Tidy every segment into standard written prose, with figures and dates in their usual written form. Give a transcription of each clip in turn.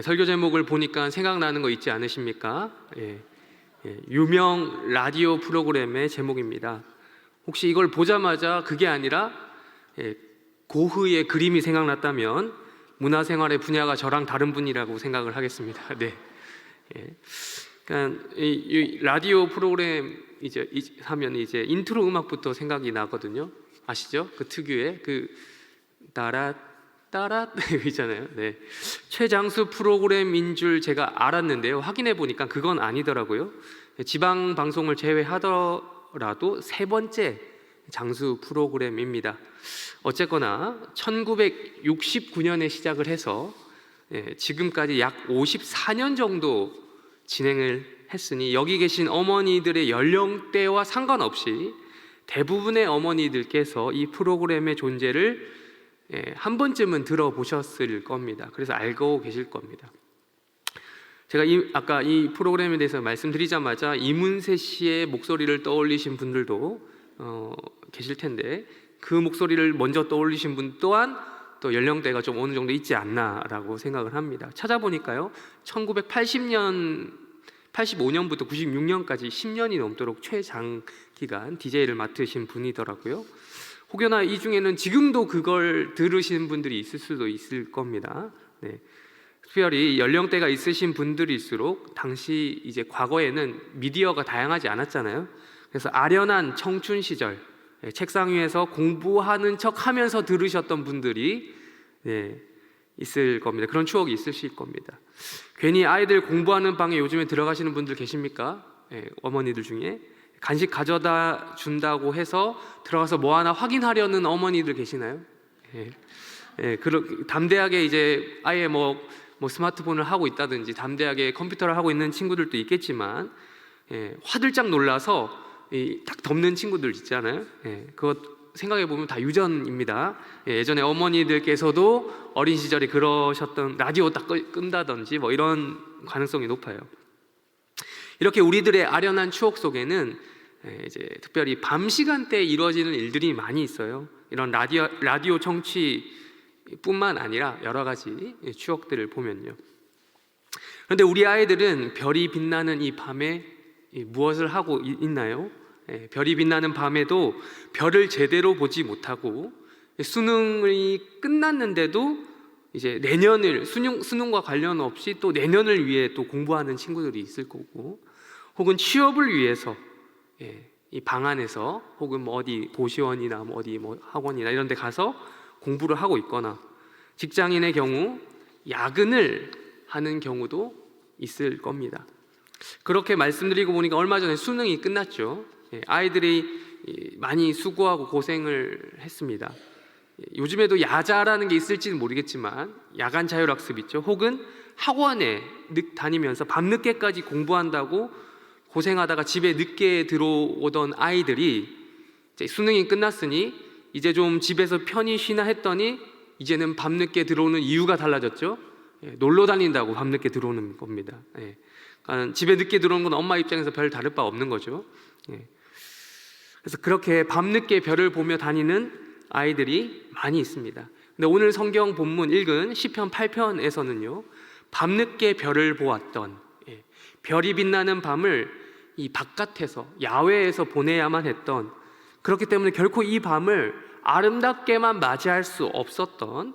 설교 제목을 보니까 생각나는 거 있지 않으십니까? 유명 라디오 프로그램의 제목입니다. 혹시 이걸 보자마자 그게 아니라 고흐의 그림이 생각났다면 문화생활의 분야가 저랑 다른 분이라고 생각을 하겠습니다. 네. 그러니까 이 라디오 프로그램 이제 하면 이제 인트로 음악부터 생각이 나거든요. 아시죠? 그 특유의 그 따라 있잖아요. 네. 최장수 프로그램인 줄 제가 알았는데요. 확인해 보니까 그건 아니더라고요. 지방 방송을 제외하더라도 세 번째 장수 프로그램입니다. 어쨌거나 1969년에 시작을 해서 지금까지 약 54년 정도 진행을 했으니 여기 계신 어머니들의 연령대와 상관없이 대부분의 어머니들께서 이 프로그램의 존재를 한 번쯤은 들어보셨을 겁니다. 그래서 알고 계실 겁니다. 제가 아까 이 프로그램에 대해서 말씀드리자마자 이문세 씨의 목소리를 떠올리신 분들도 계실 텐데 그 목소리를 먼저 떠올리신 분 또한 또 연령대가 좀 어느 정도 있지 않나라고 생각을 합니다. 찾아보니까요, 1985년부터 96년까지 10년이 넘도록 최장기간 DJ를 맡으신 분이더라고요. 혹여나 이 중에는 지금도 그걸 들으시는 분들이 있을 수도 있을 겁니다. 네. 특별히 연령대가 있으신 분들일수록 당시 이제 과거에는 미디어가 다양하지 않았잖아요. 그래서 아련한 청춘 시절 책상 위에서 공부하는 척하면서 들으셨던 분들이 있을 겁니다. 그런 추억이 있으실 겁니다. 괜히 아이들 공부하는 방에 요즘에 들어가시는 분들 계십니까? 어머니들 중에 간식 가져다 준다고 해서 들어가서 뭐 하나 확인하려는 어머니들 계시나요? 담대하게 이제 아예 뭐 스마트폰을 하고 있다든지 담대하게 컴퓨터를 하고 있는 친구들도 있겠지만 화들짝 놀라서 딱 덮는 친구들 있잖아요. 그것 생각해 보면 다 유전입니다. 예전에 어머니들께서도 어린 시절에 그러셨던, 라디오 딱 끈다든지 뭐 이런 가능성이 높아요. 이렇게 우리들의 아련한 추억 속에는 이제 특별히 밤 시간대에 이루어지는 일들이 많이 있어요. 이런 라디오 청취뿐만 아니라 여러 가지 추억들을 보면요. 그런데 우리 아이들은 별이 빛나는 이 밤에 무엇을 하고 있나요? 별이 빛나는 밤에도 별을 제대로 보지 못하고 수능이 끝났는데도 이제 내년을 수능과 관련 없이 또 내년을 위해 또 공부하는 친구들이 있을 거고, 혹은 취업을 위해서 이 방 안에서 혹은 뭐 어디 고시원이나 뭐 어디 뭐 학원이나 이런 데 가서 공부를 하고 있거나, 직장인의 경우 야근을 하는 경우도 있을 겁니다. 그렇게 말씀드리고 보니까 얼마 전에 수능이 끝났죠. 아이들이 많이 수고하고 고생을 했습니다. 요즘에도 야자라는 게 있을지는 모르겠지만 야간 자율학습 있죠. 혹은 학원에 다니면서 밤늦게까지 공부한다고 고생하다가 집에 늦게 들어오던 아이들이 이제 수능이 끝났으니 이제 좀 집에서 편히 쉬나 했더니 이제는 밤늦게 들어오는 이유가 달라졌죠. 놀러 다닌다고 밤늦게 들어오는 겁니다. 그러니까 집에 늦게 들어오는 건 엄마 입장에서 별 다를 바 없는 거죠. 그래서 그렇게 밤늦게 별을 보며 다니는 아이들이 많이 있습니다. 근데 오늘 성경 본문 읽은 시편 8편에서는요, 밤늦게 별을 보았던, 별이 빛나는 밤을 이 바깥에서 야외에서 보내야만 했던, 그렇기 때문에 결코 이 밤을 아름답게만 맞이할 수 없었던,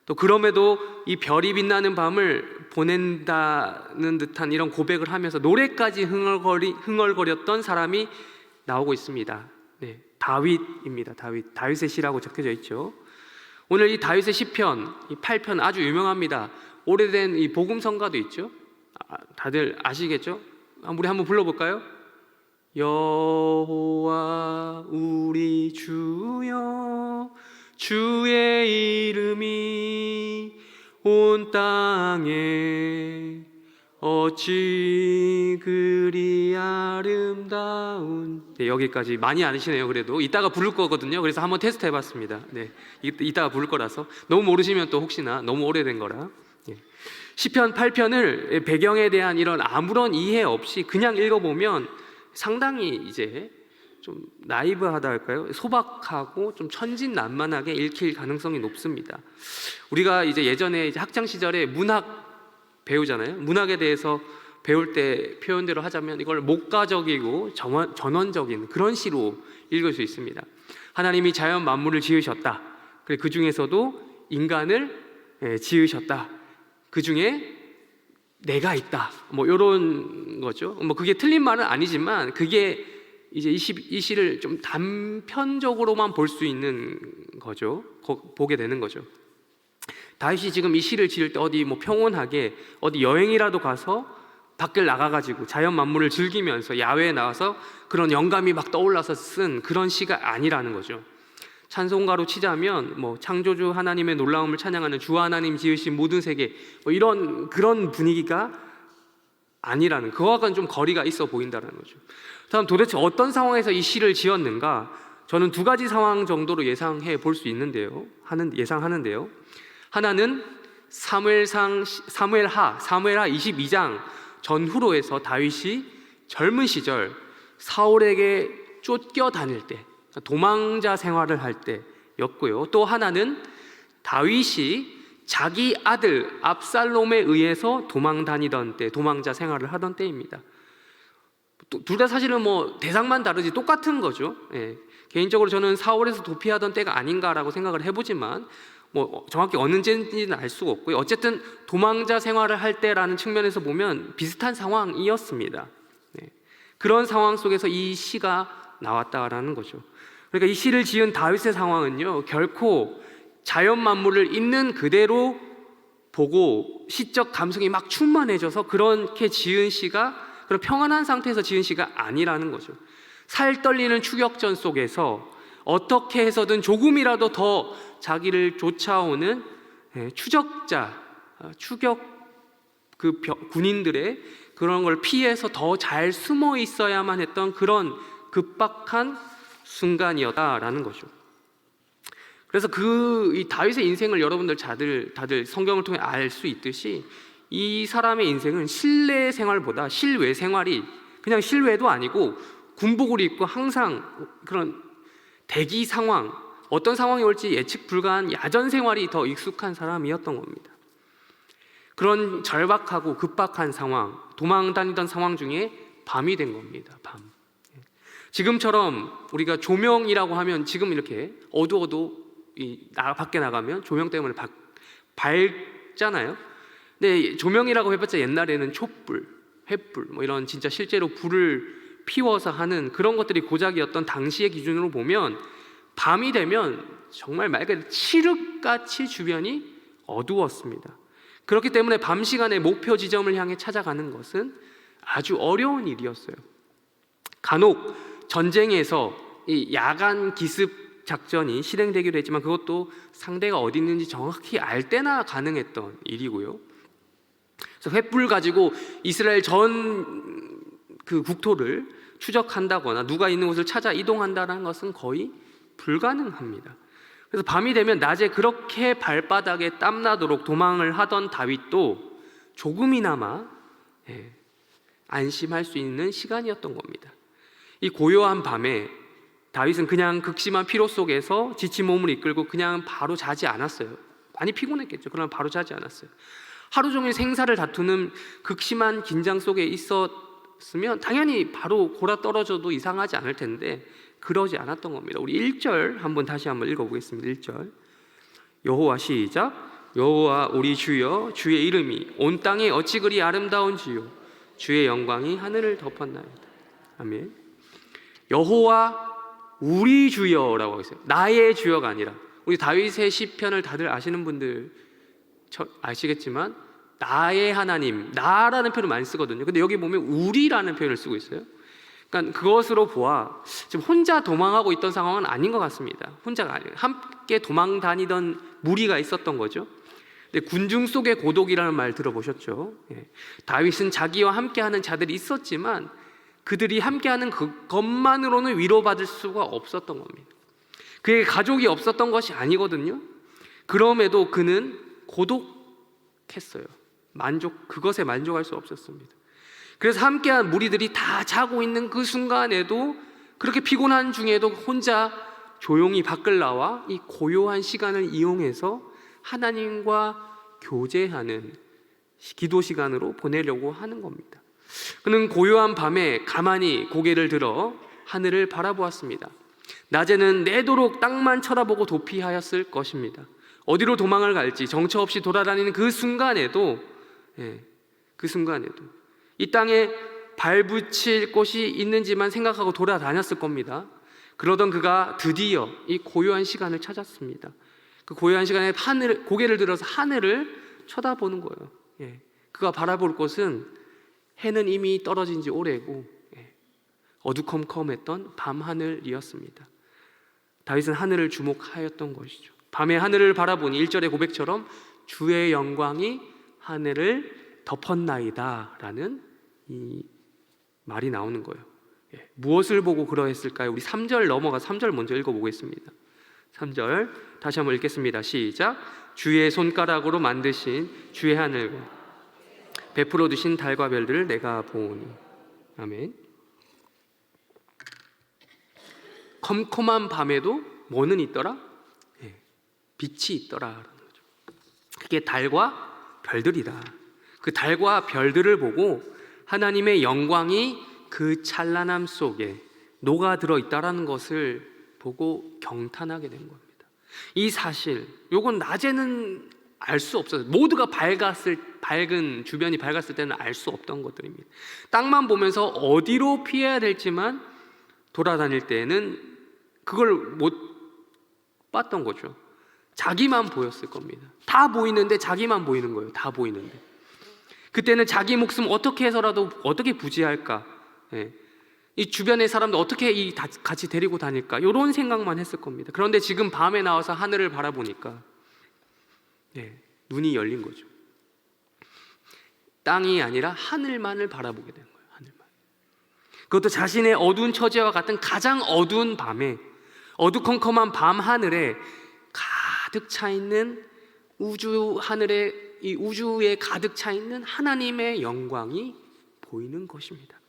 또 그럼에도 이 별이 빛나는 밤을 보낸다는 듯한 이런 고백을 하면서 노래까지 흥얼거렸던 사람이 나오고 있습니다. 다윗입니다. 다윗의 시라고 적혀져 있죠. 오늘 이 다윗의 시편, 이 8편 아주 유명합니다. 오래된 이 복음성가도 있죠. 다들 아시겠죠? 우리 한번 불러볼까요? 여호와 우리 주여, 주의 이름이 온 땅에 어찌 그리 아름다운. 여기까지 많이 아시네요. 그래도 이따가 부를 거거든요. 그래서 한번 테스트 해봤습니다. 이따가 부를 거라서 너무 모르시면 또 혹시나 너무 오래된 거라. 시편 8편을 배경에 대한 이런 아무런 이해 없이 그냥 읽어보면 상당히 이제 좀 나이브하다 할까요? 소박하고 좀 천진난만하게 읽힐 가능성이 높습니다. 우리가 이제 예전에 이제 학창 시절에 문학 배우잖아요. 문학에 대해서 배울 때 표현대로 하자면 이걸 목가적이고 전원적인 그런 시로 읽을 수 있습니다. 하나님이 자연 만물을 지으셨다. 그 중에서도 인간을 지으셨다. 그 중에 내가 있다. 뭐 이런 거죠. 뭐 그게 틀린 말은 아니지만 그게 이제 이 시를 좀 단편적으로만 볼 수 있는 거죠. 보게 되는 거죠. 다윗이 지금 이 시를 지을 때 어디 뭐 평온하게 어디 여행이라도 가서 밖을 나가가지고 자연 만물을 즐기면서 야외에 나와서 그런 영감이 막 떠올라서 쓴 그런 시가 아니라는 거죠. 찬송가로 치자면 뭐 창조주 하나님의 놀라움을 찬양하는 주 하나님 지으신 모든 세계 뭐 이런 그런 분위기가 아니라는, 그거와는 좀 거리가 있어 보인다는 거죠. 다음 도대체 어떤 상황에서 이 시를 지었는가? 저는 두 가지 상황 정도로 예상해 볼 수 있는데요. 예상하는데요. 하나는 사무엘하 22장 전후로 해서 다윗이 젊은 시절 사울에게 쫓겨 다닐 때, 도망자 생활을 할 때였고요. 또 하나는 다윗이 자기 아들 압살롬에 의해서 도망 다니던 때, 도망자 생활을 하던 때입니다. 둘 다 사실은 뭐 대상만 다르지 똑같은 거죠. 개인적으로 저는 사울에서 도피하던 때가 아닌가라고 생각을 해보지만 뭐 정확히 어느 때인지는 알 수가 없고요. 어쨌든 도망자 생활을 할 때라는 측면에서 보면 비슷한 상황이었습니다. 그런 상황 속에서 이 시가 나왔다라는 거죠. 그러니까 이 시를 지은 다윗의 상황은요, 결코 자연 만물을 있는 그대로 보고 시적 감성이 막 충만해져서 그렇게 지은 시가, 그런 평안한 상태에서 지은 시가 아니라는 거죠. 살 떨리는 추격전 속에서 어떻게 해서든 조금이라도 더 자기를 쫓아오는 추격 군인들의 그런 걸 피해서 더 잘 숨어 있어야만 했던 그런 급박한 순간이었다라는 거죠. 그래서 이 다윗의 인생을 여러분들 다들 성경을 통해 알 수 있듯이 이 사람의 인생은 실내 생활보다 실외 생활이, 그냥 실외도 아니고 군복을 입고 항상 그런 대기 상황, 어떤 상황이 올지 예측 불가한 야전 생활이 더 익숙한 사람이었던 겁니다. 그런 절박하고 급박한 상황, 도망 다니던 상황 중에 밤이 된 겁니다. 밤. 지금처럼 우리가 조명이라고 하면 지금 이렇게 어두워도 밖에 나가면 조명 때문에 밝잖아요. 근데 조명이라고 해봤자 옛날에는 촛불, 횃불 뭐 이런 진짜 실제로 불을 피워서 하는 그런 것들이 고작이었던 당시의 기준으로 보면 밤이 되면 정말 말 그대로 칠흑같이 주변이 어두웠습니다. 그렇기 때문에 밤 시간에 목표 지점을 향해 찾아가는 것은 아주 어려운 일이었어요. 간혹 전쟁에서 이 야간 기습 작전이 실행되기도 했지만 그것도 상대가 어디 있는지 정확히 알 때나 가능했던 일이고요. 그래서 횃불 가지고 이스라엘 전 그 국토를 추적한다거나 누가 있는 곳을 찾아 이동한다는 것은 거의 불가능합니다. 그래서 밤이 되면 낮에 그렇게 발바닥에 땀나도록 도망을 하던 다윗도 조금이나마 안심할 수 있는 시간이었던 겁니다. 이 고요한 밤에 다윗은 그냥 극심한 피로 속에서 지친 몸을 이끌고 그냥 바로 자지 않았어요. 많이 피곤했겠죠. 그러나 바로 자지 않았어요. 하루 종일 생사를 다투는 극심한 긴장 속에 있었으면 당연히 바로 골아 떨어져도 이상하지 않을 텐데 그러지 않았던 겁니다. 우리 1절 다시 한번 읽어보겠습니다. 1절 여호와 시작. 여호와 우리 주여, 주의 이름이 온 땅에 어찌 그리 아름다운지요, 주의 영광이 하늘을 덮었나이다. 아멘. 여호와 우리 주여라고 하고 있어요. 나의 주여가 아니라. 우리 다윗의 시편을 다들 아시는 분들 아시겠지만 나의 하나님, 나라는 표현을 많이 쓰거든요. 근데 여기 보면 우리라는 표현을 쓰고 있어요. 그러니까 그것으로 보아 지금 혼자 도망하고 있던 상황은 아닌 것 같습니다. 혼자가 아니에요. 함께 도망 다니던 무리가 있었던 거죠. 근데 군중 속의 고독이라는 말 들어보셨죠? 다윗은 자기와 함께하는 자들이 있었지만 그들이 함께하는 그것만으로는 위로받을 수가 없었던 겁니다. 그에게 가족이 없었던 것이 아니거든요. 그럼에도 그는 고독했어요. 그것에 만족할 수 없었습니다. 그래서 함께한 무리들이 다 자고 있는 그 순간에도, 그렇게 피곤한 중에도 혼자 조용히 밖을 나와 이 고요한 시간을 이용해서 하나님과 교제하는 기도 시간으로 보내려고 하는 겁니다. 그는 고요한 밤에 가만히 고개를 들어 하늘을 바라보았습니다. 낮에는 내도록 땅만 쳐다보고 도피하였을 것입니다. 어디로 도망을 갈지 정처 없이 돌아다니는 그 순간에도 이 땅에 발붙일 곳이 있는지만 생각하고 돌아다녔을 겁니다. 그러던 그가 드디어 이 고요한 시간을 찾았습니다. 그 고요한 시간에 고개를 들어서 하늘을 쳐다보는 거예요. 그가 바라볼 곳은 해는 이미 떨어진 지 오래고 어두컴컴했던 밤하늘이었습니다. 다윗은 하늘을 주목하였던 것이죠. 밤에 하늘을 바라보니 1절의 고백처럼 주의 영광이 하늘을 덮었나이다 라는 이 말이 나오는 거예요. 무엇을 보고 그러했을까요? 우리 3절 넘어가 3절 먼저 읽어보겠습니다. 3절 다시 한번 읽겠습니다. 시작. 주의 손가락으로 만드신 주의 하늘과 베풀어 두신 달과 별들을 내가 보니. 아멘. 컴컴한 밤에도 뭐는 있더라? 빛이 있더라라는 거죠. 그게 달과 별들이다. 그 달과 별들을 보고 하나님의 영광이 그 찬란함 속에 녹아들어 있다라는 것을 보고 경탄하게 된 겁니다. 이 사실, 요건 낮에는 알 수 없어요. 모두가 밝은 주변이 밝았을 때는 알 수 없던 것들입니다. 땅만 보면서 어디로 피해야 될지만 돌아다닐 때는 그걸 못 봤던 거죠. 자기만 보였을 겁니다. 다 보이는데 자기만 보이는 거예요. 다 보이는데. 그때는 자기 목숨 어떻게 해서라도 어떻게 부지할까? 이 주변의 사람들 어떻게 같이 데리고 다닐까? 이런 생각만 했을 겁니다. 그런데 지금 밤에 나와서 하늘을 바라보니까 눈이 열린 거죠. 땅이 아니라 하늘만을 바라보게 된 거예요. 하늘만. 그것도 자신의 어두운 처지와 같은 가장 어두운 밤에, 어두컴컴한 밤 하늘에 가득 차 있는 우주 하늘에, 이 우주에 가득 차 있는 하나님의 영광이 보이는 것입니다.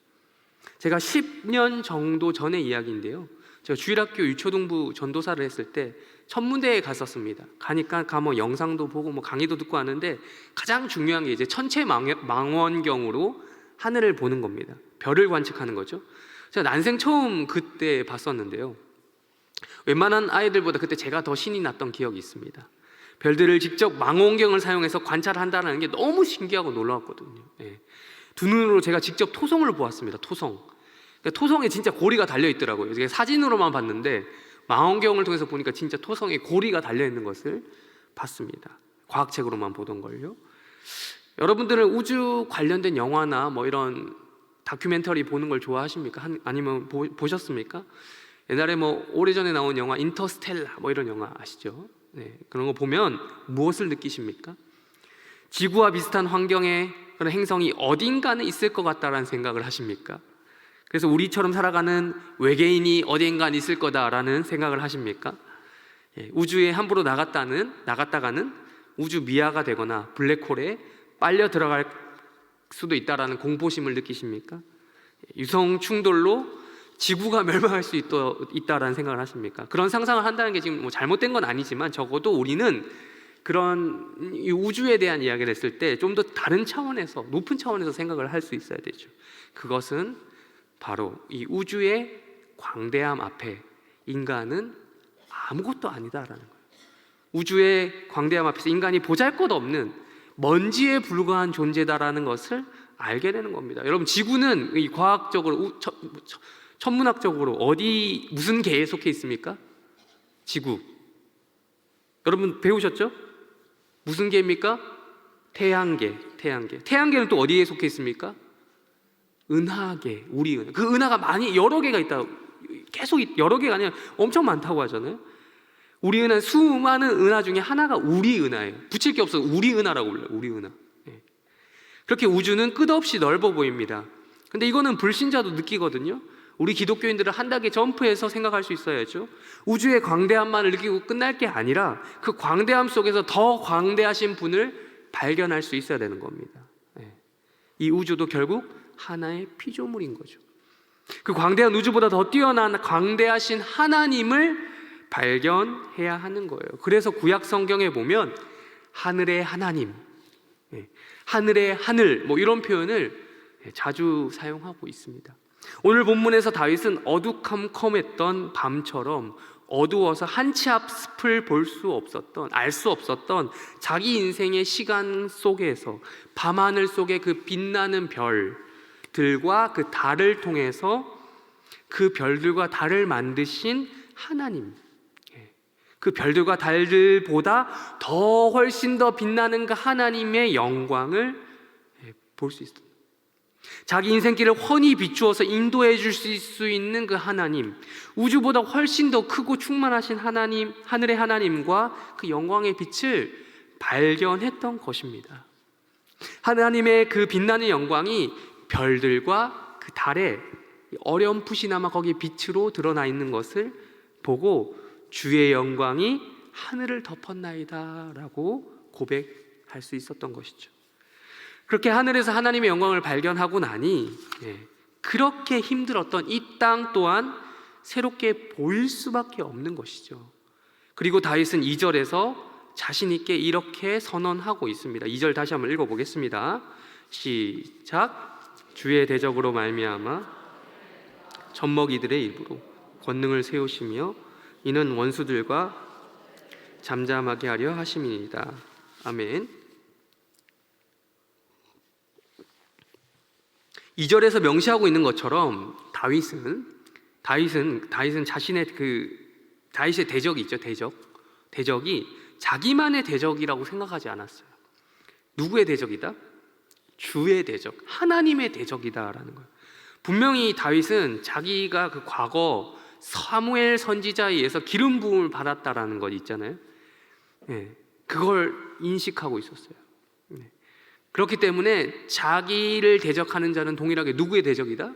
제가 10년 정도 전의 이야기인데요. 제가 주일학교 유초등부 전도사를 했을 때 천문대에 갔었습니다. 가니까 뭐 영상도 보고 뭐 강의도 듣고 하는데 가장 중요한 게 이제 천체 망원경으로 하늘을 보는 겁니다. 별을 관측하는 거죠. 제가 난생 처음 그때 봤었는데요. 웬만한 아이들보다 그때 제가 더 신이 났던 기억이 있습니다. 별들을 직접 망원경을 사용해서 관찰한다는 게 너무 신기하고 놀라웠거든요. 두 눈으로 제가 직접 토성을 보았습니다. 토성. 그러니까 토성에 진짜 고리가 달려 있더라고요. 제가 사진으로만 봤는데 망원경을 통해서 보니까 진짜 토성에 고리가 달려 있는 것을 봤습니다. 과학책으로만 보던 걸요. 여러분들은 우주 관련된 영화나 뭐 이런 다큐멘터리 보는 걸 좋아하십니까? 아니면 보셨습니까? 옛날에 뭐 오래전에 나온 영화 인터스텔라 뭐 이런 영화 아시죠? 그런 거 보면 무엇을 느끼십니까? 지구와 비슷한 환경에 그런 행성이 어딘가는 있을 것 같다라는 생각을 하십니까? 그래서 우리처럼 살아가는 외계인이 어딘가 있을 거다라는 생각을 하십니까? 우주에 함부로 나갔다가는 우주 미아가 되거나 블랙홀에 빨려 들어갈 수도 있다라는 공포심을 느끼십니까? 유성 충돌로 지구가 멸망할 수 있다라는 생각을 하십니까? 그런 상상을 한다는 게 지금 뭐 잘못된 건 아니지만 적어도 우리는 그런 이 우주에 대한 이야기를 했을 때 좀 더 다른 차원에서, 높은 차원에서 생각을 할 수 있어야 되죠. 그것은 바로 이 우주의 광대함 앞에 인간은 아무것도 아니다라는 거예요. 우주의 광대함 앞에서 인간이 보잘것없는 먼지에 불과한 존재다라는 것을 알게 되는 겁니다. 여러분, 지구는 이 과학적으로 천문학적으로 무슨 계에 속해 있습니까? 지구. 여러분 배우셨죠? 무슨 계입니까? 태양계. 태양계는 또 어디에 속해 있습니까? 은하계, 우리 은하. 그 은하가 여러 개가 있다. 계속 여러 개가 아니라 엄청 많다고 하잖아요. 우리 은하, 수많은 은하 중에 하나가 우리 은하예요. 붙일 게 없어서 우리 은하라고 불러요. 우리 은하. 그렇게 우주는 끝없이 넓어 보입니다. 근데 이거는 불신자도 느끼거든요. 우리 기독교인들은 한 단계 점프해서 생각할 수 있어야죠. 우주의 광대함만을 느끼고 끝날 게 아니라 그 광대함 속에서 더 광대하신 분을 발견할 수 있어야 되는 겁니다. 이 우주도 결국 하나의 피조물인 거죠. 그 광대한 우주보다 더 뛰어난 광대하신 하나님을 발견해야 하는 거예요. 그래서 구약 성경에 보면 하늘의 하나님, 하늘의 하늘, 뭐 이런 표현을 자주 사용하고 있습니다. 오늘 본문에서 다윗은 어두컴컴했던 밤처럼 어두워서 한 치 앞을 볼 수 없었던, 알 수 없었던 자기 인생의 시간 속에서 밤하늘 속에 그 빛나는 별들과 그 달을 통해서 그 별들과 달을 만드신 하나님, 그 별들과 달들보다 더 훨씬 더 빛나는 그 하나님의 영광을 볼 수 있습니다. 자기 인생길을 훤히 비추어서 인도해 주실 수 있는 그 하나님, 우주보다 훨씬 더 크고 충만하신 하나님, 하늘의 하나님과 그 영광의 빛을 발견했던 것입니다. 하나님의 그 빛나는 영광이 별들과 그 달에 어렴풋이나마 거기에 빛으로 드러나 있는 것을 보고 주의 영광이 하늘을 덮었나이다 라고 고백할 수 있었던 것이죠. 그렇게 하늘에서 하나님의 영광을 발견하고 나니 그렇게 힘들었던 이 땅 또한 새롭게 보일 수밖에 없는 것이죠. 그리고 다윗은 2절에서 자신 있게 이렇게 선언하고 있습니다. 2절 다시 한번 읽어보겠습니다. 시작. 주의 대적으로 말미암아 젖먹이들의 입으로 권능을 세우시며 이는 원수들과 잠잠하게 하려 하심이니이다. 아멘. 2절에서 명시하고 있는 것처럼 다윗은 자신의 다윗의 대적이 있죠. 대적이 자기만의 대적이라고 생각하지 않았어요. 누구의 대적이다? 주의 대적, 하나님의 대적이다라는 거예요. 분명히 다윗은 자기가 그 과거 사무엘 선지자에 의해서 기름 부음을 받았다라는 것 있잖아요. 그걸 인식하고 있었어요. 그렇기 때문에 자기를 대적하는 자는 동일하게 누구의 대적이다?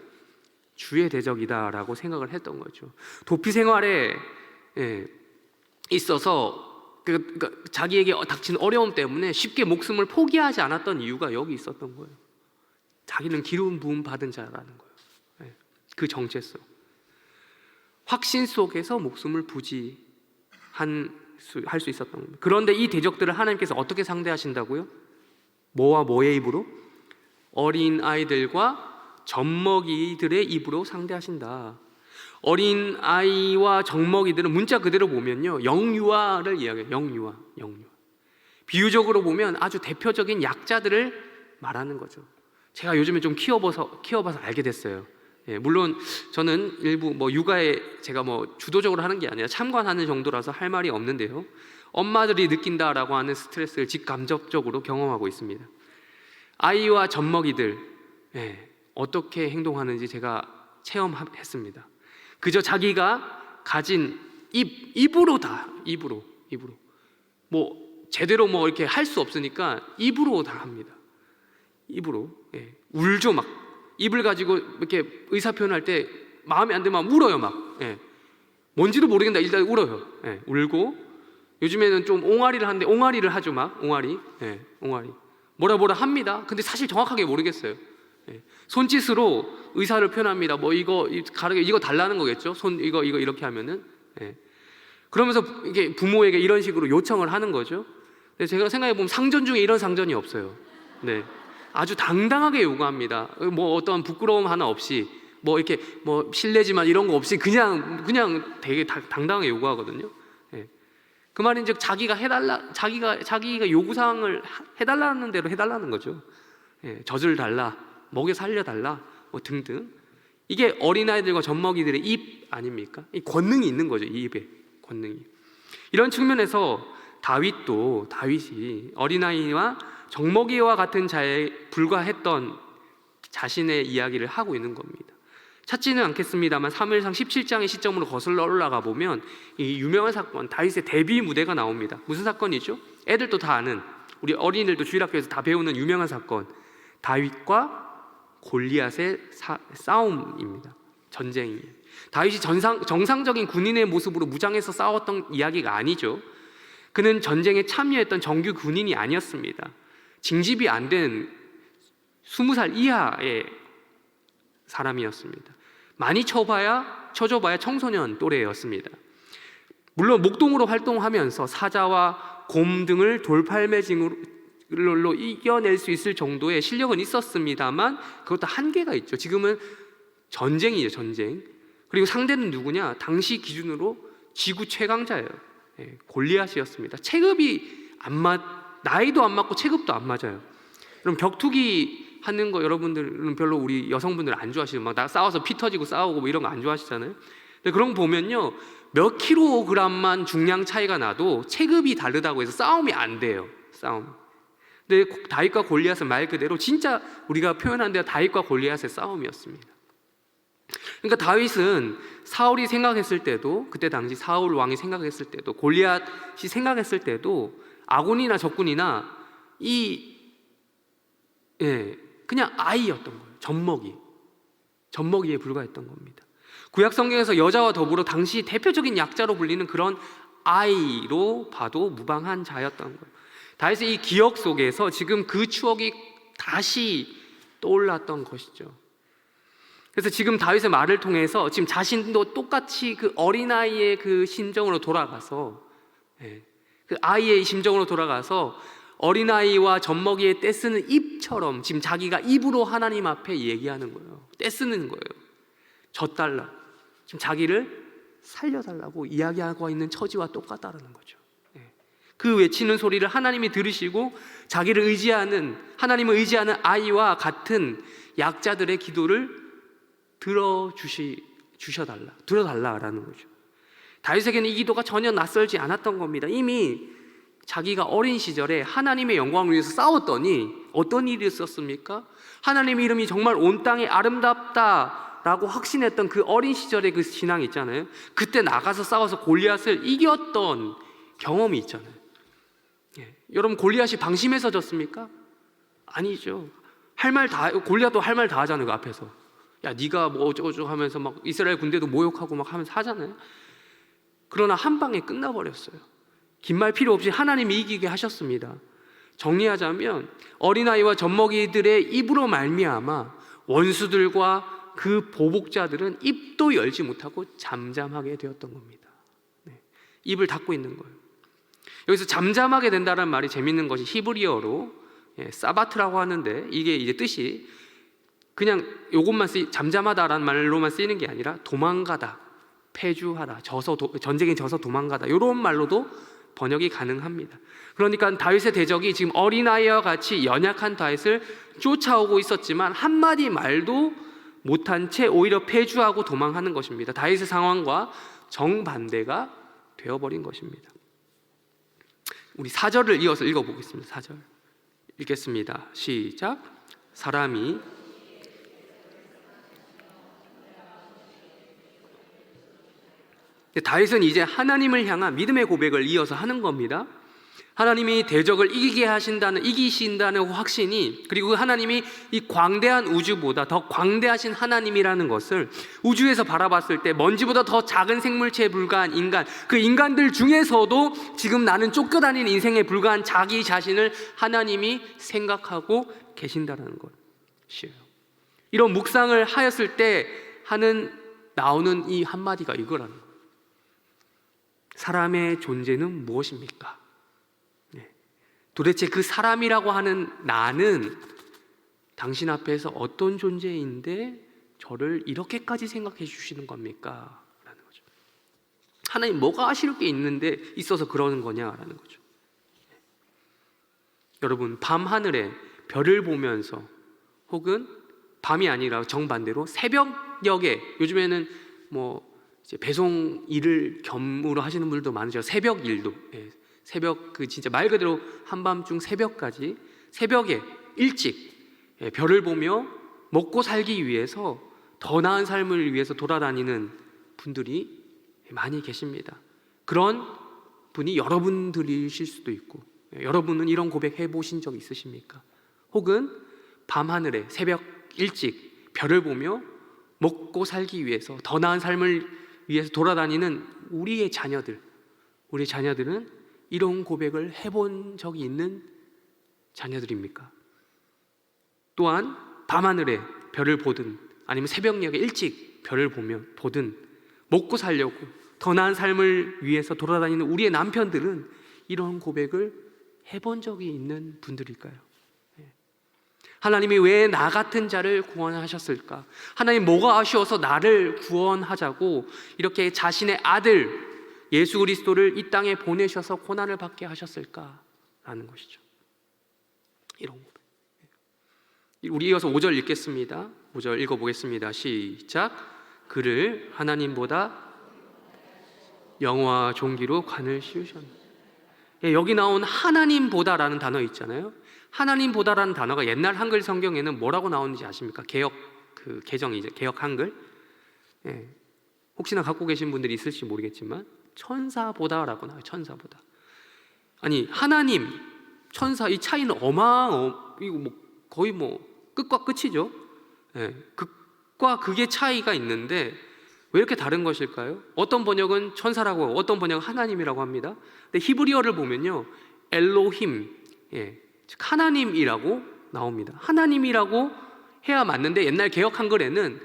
주의 대적이다라고 생각을 했던 거죠. 도피 생활에 있어서 자기에게 닥친 어려움 때문에 쉽게 목숨을 포기하지 않았던 이유가 여기 있었던 거예요. 자기는 기름 부음 받은 자라는 거예요. 그 정체성, 확신 속에서 목숨을 부지할 수 있었던 겁니다. 그런데 이 대적들을 하나님께서 어떻게 상대하신다고요? 뭐와 뭐의 입으로? 어린 아이들과 젖먹이들의 입으로 상대하신다. 어린 아이와 젖먹이들은 문자 그대로 보면요, 영유아를 이야기해요. 영유아. 비유적으로 보면 아주 대표적인 약자들을 말하는 거죠. 제가 요즘에 좀 키워봐서 알게 됐어요. 물론 저는 일부 육아에 제가 주도적으로 하는 게 아니라 참관하는 정도라서 할 말이 없는데요, 엄마들이 느낀다라고 하는 스트레스를 직간접적으로 경험하고 있습니다. 아이와 젖먹이들 어떻게 행동하는지 제가 체험했습니다. 그저 자기가 가진 입으로 제대로 이렇게 할 수 없으니까 입으로 다 합니다. 입으로 울죠. 막 입을 가지고 이렇게 의사 표현할 때 마음에 안 들면 울어요. 막 뭔지도 모르겠다 일단 울어요. 울고 요즘에는 좀 옹알이를 하는데 옹알이를 하죠. 막 옹알이. 뭐라 합니다. 근데 사실 정확하게 모르겠어요. 손짓으로 의사를 표현합니다. 이거 달라는 거겠죠. 이거 이렇게 하면은. 그러면서 이게 부모에게 이런 식으로 요청을 하는 거죠. 근데 제가 생각해 보면 상전 중에 이런 상전이 없어요. 아주 당당하게 요구합니다. 어떤 부끄러움 하나 없이 이렇게 실례지만 이런 거 없이 그냥 되게 당당하게 요구하거든요. 그 말인즉 자기가 요구사항을 해달라는 대로 해달라는 거죠. 젖을 달라, 먹여 살려달라, 등등. 이게 어린아이들과 젖먹이들의 입 아닙니까? 이 권능이 있는 거죠. 이 입에 권능이. 이런 측면에서 다윗이 어린아이와 젖먹이와 같은 자에 불과했던 자신의 이야기를 하고 있는 겁니다. 찾지는 않겠습니다만 사무엘상 17장의 시점으로 거슬러 올라가 보면 이 유명한 사건, 다윗의 데뷔 무대가 나옵니다. 무슨 사건이죠? 애들도 다 아는, 우리 어린이들도 주일학교에서 다 배우는 유명한 사건, 다윗과 골리앗의 싸움입니다. 전쟁이에요. 다윗이 정상적인 군인의 모습으로 무장해서 싸웠던 이야기가 아니죠. 그는 전쟁에 참여했던 정규 군인이 아니었습니다. 징집이 안 된 20살 이하의 사람이었습니다. 많이 쳐줘봐야 청소년 또래였습니다. 물론 목동으로 활동하면서 사자와 곰 등을 걸로 이겨낼 수 있을 정도의 실력은 있었습니다만 그것도 한계가 있죠. 지금은 전쟁이에요, 전쟁. 그리고 상대는 누구냐? 당시 기준으로 지구 최강자예요. 골리앗이었습니다. 체급이 나이도 안 맞고 체급도 안 맞아요. 그럼 격투기 하는 거 여러분들은 별로 우리 여성분들 안 좋아하시죠? 막 싸워서 피 터지고 싸우고 뭐 이런 거 안 좋아하시잖아요. 근데 그런 거 보면요, 몇 킬로그램만 중량 차이가 나도 체급이 다르다고 해서 싸움이 안 돼요. 싸움. 근데 다윗과 골리앗은 말 그대로 진짜 우리가 표현한 대로 다윗과 골리앗의 싸움이었습니다. 그러니까 다윗은 사울이 생각했을 때도, 그때 당시 사울 왕이 생각했을 때도, 골리앗이 생각했을 때도 아군이나 적군이나 그냥 아이였던 거예요. 젖먹이에 불과했던 겁니다. 구약 성경에서 여자와 더불어 당시 대표적인 약자로 불리는 그런 아이로 봐도 무방한 자였던 거예요. 다윗의 이 기억 속에서 지금 그 추억이 다시 떠올랐던 것이죠. 그래서 지금 다윗의 말을 통해서 지금 자신도 똑같이 그 어린아이의 그 심정으로 돌아가서, 그 아이의 심정으로 돌아가서 어린아이와 젖먹이에 떼쓰는 입처럼 지금 자기가 입으로 하나님 앞에 얘기하는 거예요. 떼쓰는 거예요. 젖달라, 지금 자기를 살려달라고 이야기하고 있는 처지와 똑같다라는 거죠. 그 외치는 소리를 하나님이 들으시고 자기를 의지하는, 하나님을 의지하는 아이와 같은 약자들의 기도를 들어달라라는 거죠. 다윗에게는 이 기도가 전혀 낯설지 않았던 겁니다. 이미 자기가 어린 시절에 하나님의 영광을 위해서 싸웠더니 어떤 일이 있었습니까? 하나님의 이름이 정말 온 땅에 아름답다라고 확신했던 그 어린 시절의 그 신앙이 있잖아요. 그때 나가서 싸워서 골리앗을 이겼던 경험이 있잖아요. 여러분, 골리앗이 방심해서 졌습니까? 아니죠. 골리앗도 할 말 다 하잖아요. 그 앞에서 야, 네가 뭐 어쩌고저쩌고 하면서 막 이스라엘 군대도 모욕하고 막 하면서 하잖아요. 그러나 한 방에 끝나버렸어요. 긴 말 필요 없이 하나님이 이기게 하셨습니다. 정리하자면 어린아이와 젖먹이들의 입으로 말미암아 원수들과 그 보복자들은 입도 열지 못하고 잠잠하게 되었던 겁니다. 입을 닫고 있는 거예요. 여기서 잠잠하게 된다는 말이 재밌는 것이 히브리어로 사바트라고 하는데, 이게 이제 뜻이 그냥 요것만 잠잠하다라는 말로만 쓰이는 게 아니라 도망가다, 패주하다, 전쟁에 져서 도망가다, 이런 말로도 번역이 가능합니다. 그러니까 다윗의 대적이 지금 어린아이와 같이 연약한 다윗을 쫓아오고 있었지만 한마디 말도 못한 채 오히려 패주하고 도망하는 것입니다. 다윗의 상황과 정반대가 되어버린 것입니다. 우리 4절을 이어서 읽어보겠습니다. 4절 읽겠습니다. 시작. 사람이 다윗은 이제 하나님을 향한 믿음의 고백을 이어서 하는 겁니다. 하나님이 대적을 이기신다는 확신이, 그리고 하나님이 이 광대한 우주보다 더 광대하신 하나님이라는 것을 우주에서 바라봤을 때 먼지보다 더 작은 생물체에 불과한 인간, 그 인간들 중에서도 지금 나는 쫓겨다니는 인생에 불과한 자기 자신을 하나님이 생각하고 계신다는 것이에요. 이런 묵상을 하였을 때 나오는 이 한마디가 이거라는 거예요. 사람의 존재는 무엇입니까? 도대체 그 사람이라고 하는 나는 당신 앞에서 어떤 존재인데 저를 이렇게까지 생각해 주시는 겁니까? 라는 거죠. 하나님 뭐가 아쉬울 게 있어서 그러는 거냐라는 거죠. 여러분, 밤하늘에 별을 보면서, 혹은 밤이 아니라 정반대로 새벽녘에, 요즘에는 뭐 이제 배송 일을 겸으로 하시는 분들도 많으죠. 새벽 일도, 새벽, 진짜 말 그대로 한밤중 새벽까지, 새벽에 일찍 별을 보며 먹고 살기 위해서, 더 나은 삶을 위해서 돌아다니는 분들이 많이 계십니다. 그런 분이 여러분들이실 수도 있고, 여러분은 이런 고백 해보신 적 있으십니까? 혹은 밤하늘에 새벽 일찍 별을 보며 먹고 살기 위해서, 더 나은 삶을 위해서 돌아다니는 우리 자녀들은 이런 고백을 해본 적이 있는 자녀들입니까? 또한 밤하늘에 별을 보든 아니면 새벽녘에 일찍 별을 보든 먹고 살려고 더 나은 삶을 위해서 돌아다니는 우리의 남편들은 이런 고백을 해본 적이 있는 분들일까요? 하나님이 왜 나 같은 자를 구원하셨을까? 하나님 뭐가 아쉬워서 나를 구원하자고 이렇게 자신의 아들 예수 그리스도를 이 땅에 보내셔서 고난을 받게 하셨을까라는 것이죠. 이런 거. 우리 이어서 5절 읽겠습니다. 5절 읽어보겠습니다. 시작. 그를 하나님보다 영화와 존귀로 관을 씌우셨네. 여기 나온 하나님보다라는 단어 있잖아요. 하나님보다라는 단어가 옛날 한글 성경에는 뭐라고 나오는지 아십니까? 개역 개정이죠. 개역 한글. 혹시나 갖고 계신 분들이 있을지 모르겠지만 천사보다라고 나와요. 천사보다. 아니 하나님, 천사 이 차이는 이거 거의 끝과 끝이죠. 극과 극의 차이가 있는데 왜 이렇게 다른 것일까요? 어떤 번역은 천사라고 하고 어떤 번역은 하나님이라고 합니다. 근데 히브리어를 보면요, 엘로힘, 즉 하나님이라고 나옵니다. 하나님이라고 해야 맞는데 옛날 개역 한글에는,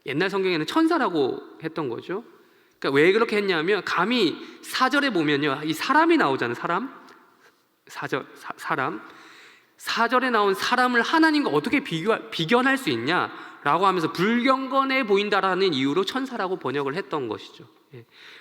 옛날 성경에는 천사라고 했던 거죠. 그러니까 왜 그렇게 했냐면, 감히 4절에 보면요, 이 사람이 나오잖아요. 사람 4절에 나온 사람을 하나님과 어떻게 비견할 수 있냐라고 하면서 불경건해 보인다라는 이유로 천사라고 번역을 했던 것이죠.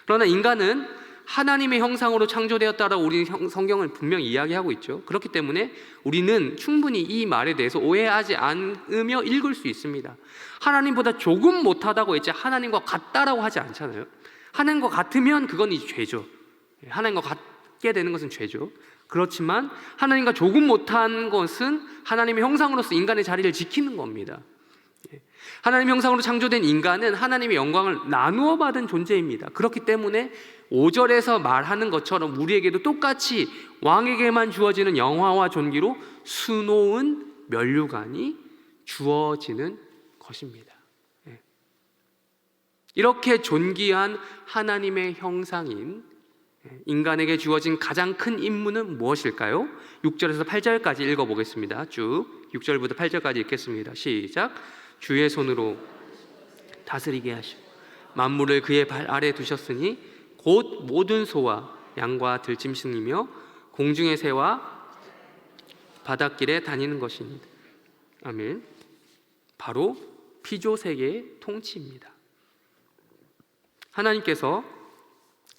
그러나 인간은 하나님의 형상으로 창조되었다라고 우리 성경을 분명히 이야기하고 있죠. 그렇기 때문에 우리는 충분히 이 말에 대해서 오해하지 않으며 읽을 수 있습니다. 하나님보다 조금 못하다고 했지 하나님과 같다라고 하지 않잖아요. 하나님과 같으면 그건 이제 죄죠. 하나님과 같게 되는 것은 죄죠. 그렇지만 하나님과 조금 못한 것은 하나님의 형상으로서 인간의 자리를 지키는 겁니다. 하나님의 형상으로 창조된 인간은 하나님의 영광을 나누어 받은 존재입니다. 그렇기 때문에 5절에서 말하는 것처럼 우리에게도 똑같이 왕에게만 주어지는 영화와 존귀로 수놓은 면류관이 주어지는 것입니다. 이렇게 존귀한 하나님의 형상인 인간에게 주어진 가장 큰 임무는 무엇일까요? 6절에서 8절까지 읽어보겠습니다. 쭉 6절부터 8절까지 읽겠습니다. 시작. 주의 손으로 다스리게 하시고 만물을 그의 발 아래 두셨으니 곧 모든 소와 양과 들짐승이며 공중의 새와 바닷길에 다니는 것입니다. 아멘. 바로 피조세계의 통치입니다. 하나님께서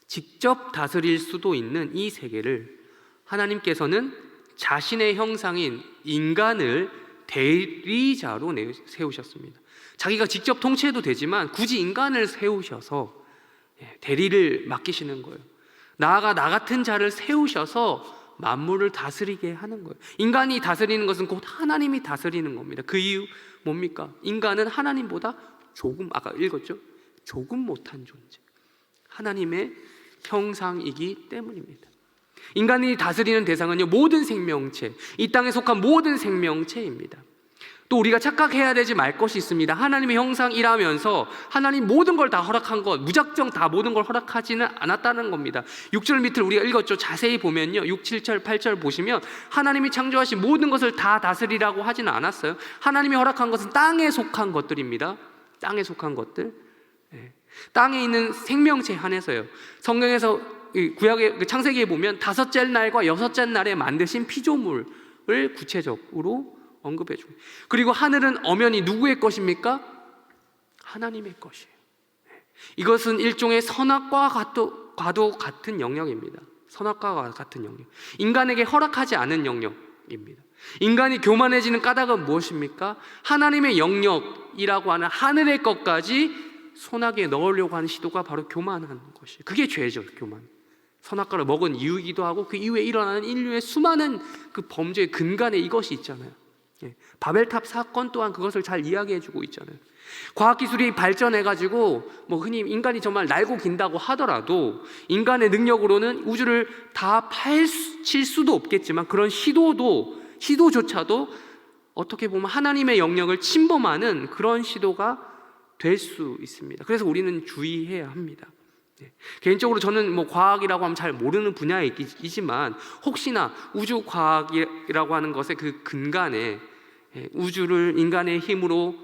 직접 다스릴 수도 있는 이 세계를 하나님께서는 자신의 형상인 인간을 대리자로 세우셨습니다. 자기가 직접 통치해도 되지만 굳이 인간을 세우셔서 대리를 맡기시는 거예요. 나아가 나 같은 자를 세우셔서 만물을 다스리게 하는 거예요. 인간이 다스리는 것은 곧 하나님이 다스리는 겁니다. 그 이유 뭡니까? 인간은 하나님보다 조금, 아까 읽었죠? 조금 못한 존재, 하나님의 형상이기 때문입니다. 인간이 다스리는 대상은요, 모든 생명체, 이 땅에 속한 모든 생명체입니다. 또 우리가 착각해야 되지 말 것이 있습니다. 하나님의 형상이라면서 하나님 모든 걸 다 허락한 것, 무작정 다 모든 걸 허락하지는 않았다는 겁니다. 6절 밑을 우리가 읽었죠. 자세히 보면요, 6, 7절, 8절 보시면 하나님이 창조하신 모든 것을 다 다스리라고 하지는 않았어요. 하나님이 허락한 것은 땅에 속한 것들입니다. 땅에 속한 것들, 땅에 있는 생명체 한해서요. 성경에서 구약의 창세기에 보면 5째 날과 6째 날에 만드신 피조물을 구체적으로 언급해 줍니다. 그리고 하늘은 엄연히 누구의 것입니까? 하나님의 것이에요. 이것은 일종의 선악과도 같은 영역입니다. 선악과와 같은 영역, 인간에게 허락하지 않은 영역입니다. 인간이 교만해지는 까닭은 무엇입니까? 하나님의 영역이라고 하는 하늘의 것까지 손아귀에 넣으려고 하는 시도가 바로 교만하는 것이에요. 그게 죄죠. 교만. 선악과를 먹은 이유이기도 하고 그 이후에 일어나는 인류의 수많은 그 범죄의 근간에 이것이 있잖아요. 바벨탑 사건 또한 그것을 잘 이야기해주고 있잖아요. 과학기술이 발전해가지고 흔히 인간이 정말 날고 긴다고 하더라도 인간의 능력으로는 우주를 다 파헤칠 수도 없겠지만 그런 시도조차도 어떻게 보면 하나님의 영역을 침범하는 그런 시도가 될 수 있습니다. 그래서 우리는 주의해야 합니다. 개인적으로 저는 과학이라고 하면 잘 모르는 분야이지만 혹시나 우주과학이라고 하는 것의 그 근간에 우주를 인간의 힘으로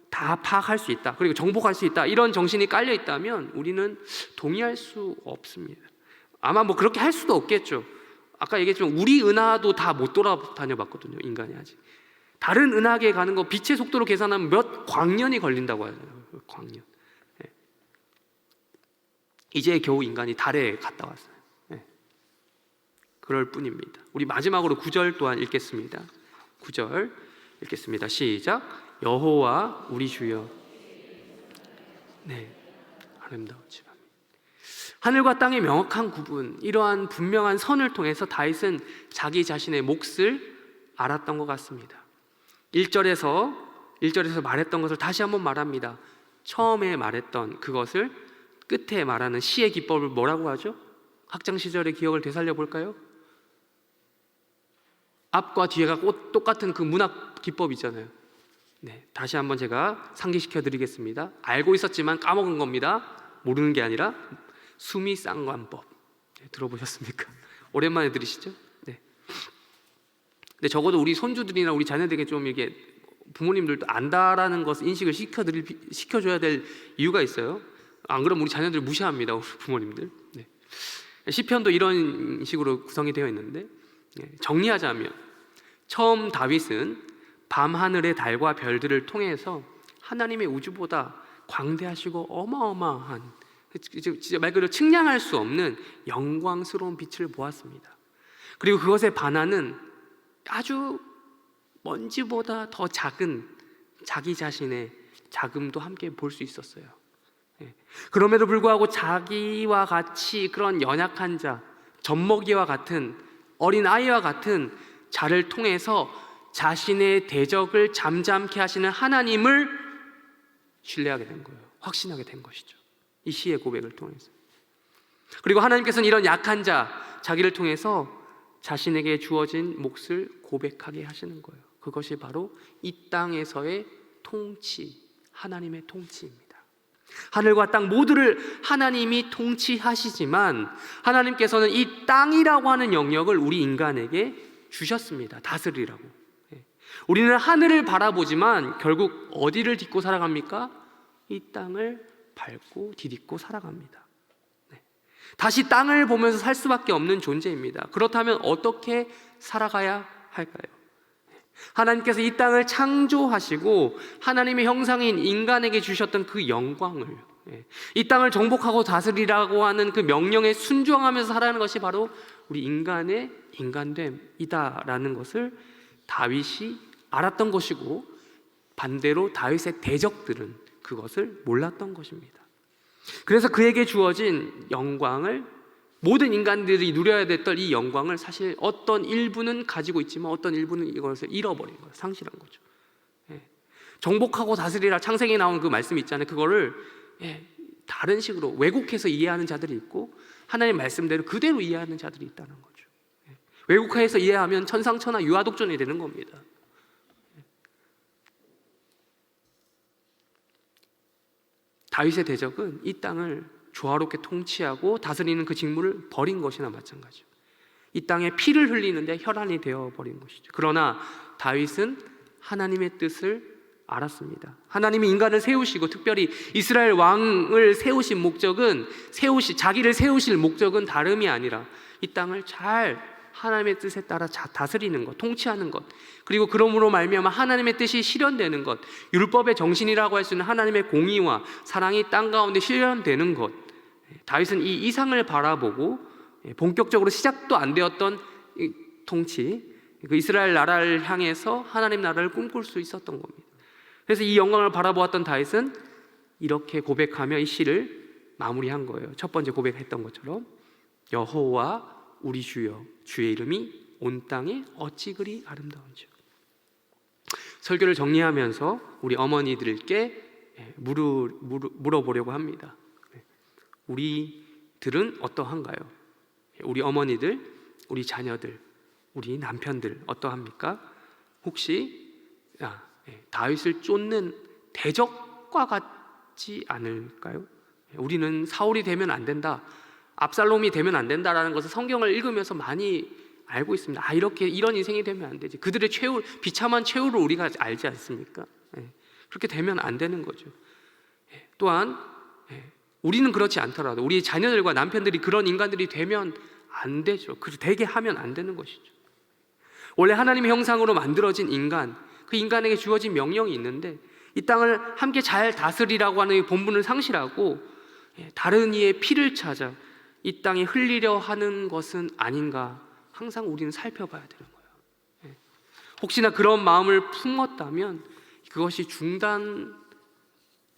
다 파악할 수 있다, 그리고 정복할 수 있다, 이런 정신이 깔려 있다면 우리는 동의할 수 없습니다. 아마 그렇게 할 수도 없겠죠. 아까 얘기했지만 우리 은하도 다 못 돌아다녀 봤거든요. 인간이 아직. 다른 은하계에 가는 거 빛의 속도로 계산하면 몇 광년이 걸린다고 하잖아요. 광년. 예. 이제 겨우 인간이 달에 갔다 왔어요. 예. 그럴 뿐입니다. 우리 마지막으로 9절 또한 읽겠습니다. 9절 읽겠습니다. 시작. 여호와 우리 주여. 네, 아름다우지. 하늘과 땅의 명확한 구분, 이러한 분명한 선을 통해서 다윗은 자기 자신의 몫을 알았던 것 같습니다. 1절에서 말했던 것을 다시 한번 말합니다. 처음에 말했던 그것을 끝에 말하는 시의 기법을 뭐라고 하죠? 학창 시절의 기억을 되살려 볼까요? 앞과 뒤에가 똑같은 그 문학 기법 있잖아요. 네, 다시 한번 제가 상기시켜 드리겠습니다. 알고 있었지만 까먹은 겁니다. 모르는 게 아니라 수미상관법. 네, 들어보셨습니까? 오랜만에 들으시죠? 네. 근데 적어도 우리 손주들이나 우리 자녀들에게 좀 이게 부모님들도 안다라는 것을 인식을 시켜줘야 될 이유가 있어요. 안 그러면 우리 자녀들 무시합니다. 우리 부모님들. 네. 시편도 이런 식으로 구성이 되어 있는데, 네, 정리하자면 처음 다윗은 밤하늘의 달과 별들을 통해서 하나님의 우주보다 광대하시고 어마어마한, 진짜 말 그대로 측량할 수 없는 영광스러운 빛을 보았습니다. 그리고 그것에 반하는 아주 먼지보다 더 작은 자기 자신의 자금도 함께 볼 수 있었어요. 그럼에도 불구하고 자기와 같이 그런 연약한 자, 젖먹이와 같은 어린 아이와 같은 자를 통해서 자신의 대적을 잠잠케 하시는 하나님을 신뢰하게 된 거예요. 확신하게 된 것이죠. 이 시의 고백을 통해서. 그리고 하나님께서는 이런 약한 자, 자기를 통해서 자신에게 주어진 몫을 고백하게 하시는 거예요. 그것이 바로 이 땅에서의 통치, 하나님의 통치입니다. 하늘과 땅 모두를 하나님이 통치하시지만 하나님께서는 이 땅이라고 하는 영역을 우리 인간에게 주셨습니다. 다스리라고. 우리는 하늘을 바라보지만 결국 어디를 딛고 살아갑니까? 이 땅을 밟고 디딛고 살아갑니다. 네. 다시 땅을 보면서 살 수밖에 없는 존재입니다. 그렇다면 어떻게 살아가야 할까요? 하나님께서 이 땅을 창조하시고 하나님의 형상인 인간에게 주셨던 그 영광을, 이 땅을 정복하고 다스리라고 하는 그 명령에 순종하면서 살아가는 것이 바로 우리 인간의 인간됨이다라는 것을 다윗이 알았던 것이고, 반대로 다윗의 대적들은 그것을 몰랐던 것입니다. 그래서 그에게 주어진 영광을, 모든 인간들이 누려야 됐던 이 영광을 사실 어떤 일부는 가지고 있지만 어떤 일부는 이것을 잃어버린 거예요. 상실한 거죠. 정복하고 다스리라, 창세기에 나온 그 말씀 있잖아요. 그거를 다른 식으로 왜곡해서 이해하는 자들이 있고 하나님의 말씀대로 그대로 이해하는 자들이 있다는 거죠. 왜곡해서 이해하면 천상천하 유아독존이 되는 겁니다. 다윗의 대적은 이 땅을 조화롭게 통치하고 다스리는 그 직무를 버린 것이나 마찬가지죠. 이 땅에 피를 흘리는데 혈안이 되어버린 것이죠. 그러나 다윗은 하나님의 뜻을 알았습니다. 하나님이 인간을 세우시고 특별히 이스라엘 왕을 세우신 목적은, 자기를 세우실 목적은 다름이 아니라 이 땅을 잘 하나님의 뜻에 따라 다스리는 것, 통치하는 것, 그리고 그러므로 말미암아 하나님의 뜻이 실현되는 것, 율법의 정신이라고 할 수 있는 하나님의 공의와 사랑이 땅 가운데 실현되는 것. 다윗은 이 이상을 바라보고 본격적으로 시작도 안 되었던 통치, 그 이스라엘 나라를 향해서 하나님 나라를 꿈꿀 수 있었던 겁니다. 그래서 이 영광을 바라보았던 다윗은 이렇게 고백하며 이 시를 마무리한 거예요. 첫 번째 고백했던 것처럼 여호와 우리 주여, 주의 이름이 온 땅에 어찌 그리 아름다운지요. 설교를 정리하면서 우리 어머니들께 물어보려고 합니다. 우리들은 어떠한가요? 우리 어머니들, 우리 자녀들, 우리 남편들 어떠합니까? 혹시 다윗을 쫓는 대적과 같지 않을까요? 우리는 사울이 되면 안 된다, 압살롬이 되면 안 된다라는 것을 성경을 읽으면서 많이 알고 있습니다. 이렇게 이런 인생이 되면 안 되지. 그들의 비참한 최후를 우리가 알지 않습니까? 그렇게 되면 안 되는 거죠. 또한 우리는 그렇지 않더라도 우리 자녀들과 남편들이 그런 인간들이 되면 안 되죠. 그렇죠. 되게 하면 안 되는 것이죠. 원래 하나님의 형상으로 만들어진 인간, 그 인간에게 주어진 명령이 있는데 이 땅을 함께 잘 다스리라고 하는 이 본분을 상실하고 다른 이의 피를 찾아 이 땅에 흘리려 하는 것은 아닌가 항상 우리는 살펴봐야 되는 거예요. 혹시나 그런 마음을 품었다면 그것이 중단될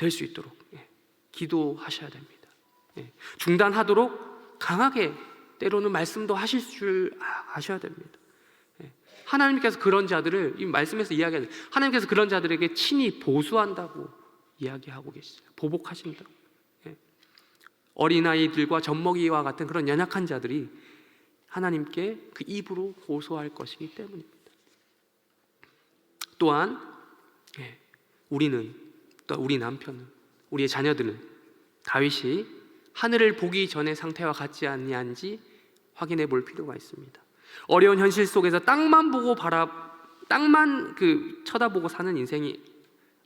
수 있도록 기도하셔야 됩니다. 중단하도록 강하게 때로는 말씀도 하실 줄 아셔야 됩니다. 하나님께서 그런 자들을 이 말씀에서 이야기하는 하나님께서 그런 자들에게 친히 보수한다고 이야기하고 계시죠. 보복하신다고. 어린아이들과 젖먹이와 같은 그런 연약한 자들이 하나님께 그 입으로 고소할 것이기 때문입니다. 또한 우리는, 또 우리 남편은, 우리의 자녀들은 다윗이 하늘을 보기 전의 상태와 같지 않냐는지 확인해 볼 필요가 있습니다. 어려운 현실 속에서 땅만 쳐다보고 사는 인생이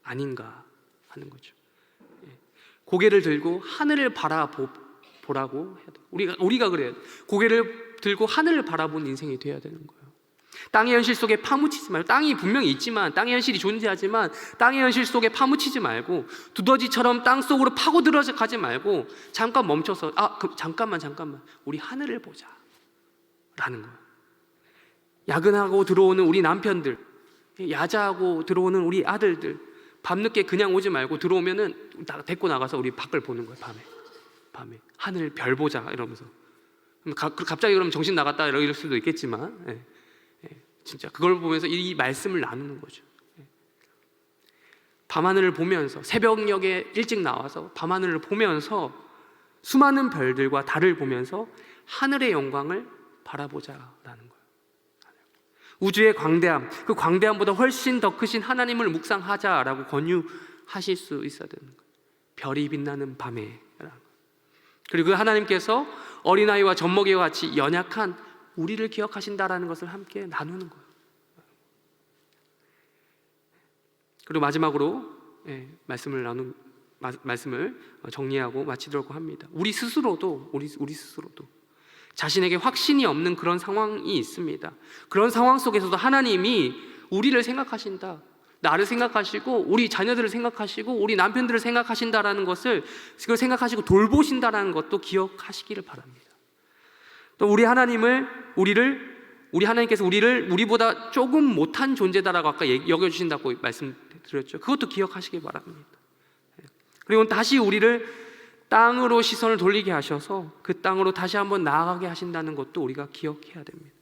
아닌가 하는 거죠. 고개를 들고 하늘을 바라보라고 해야 돼요. 우리가 그래요. 고개를 들고 하늘을 바라본 인생이 되어야 되는 거예요. 땅의 현실 속에 파묻히지 말고, 땅이 분명히 있지만, 땅의 현실이 존재하지만 땅의 현실 속에 파묻히지 말고 두더지처럼 땅 속으로 파고 들어가지 말고 잠깐 멈춰서 잠깐만 우리 하늘을 보자 라는 거예요. 야근하고 들어오는 우리 남편들, 야자하고 들어오는 우리 아들들, 밤늦게 그냥 오지 말고 들어오면은 데리고 나가서 우리 밖을 보는 거예요. 밤에 하늘 별 보자 이러면서. 갑자기 그러면 정신 나갔다 이럴 수도 있겠지만 진짜 그걸 보면서 이 말씀을 나누는 거죠. 밤하늘을 보면서 새벽녘에 일찍 나와서 밤하늘을 보면서 수많은 별들과 달을 보면서 하늘의 영광을 바라보자라는 거예요. 우주의 광대함, 그 광대함보다 훨씬 더 크신 하나님을 묵상하자라고 권유하실 수 있어야 되는 거예요. 별이 빛나는 밤에. 그리고 하나님께서 어린아이와 젖먹이와 같이 연약한 우리를 기억하신다라는 것을 함께 나누는 거예요. 그리고 마지막으로 말씀을 정리하고 마치려고 합니다. 우리 스스로도 자신에게 확신이 없는 그런 상황이 있습니다. 그런 상황 속에서도 하나님이 우리를 생각하신다, 나를 생각하시고 우리 자녀들을 생각하시고 우리 남편들을 생각하신다라는 것을 그걸 생각하시고 돌보신다라는 것도 기억하시기를 바랍니다. 또 우리 하나님께서 우리를 우리보다 조금 못한 존재다라고 아까 여겨주신다고 말씀드렸죠. 그것도 기억하시기 바랍니다. 그리고 다시 우리를 땅으로 시선을 돌리게 하셔서 그 땅으로 다시 한번 나아가게 하신다는 것도 우리가 기억해야 됩니다.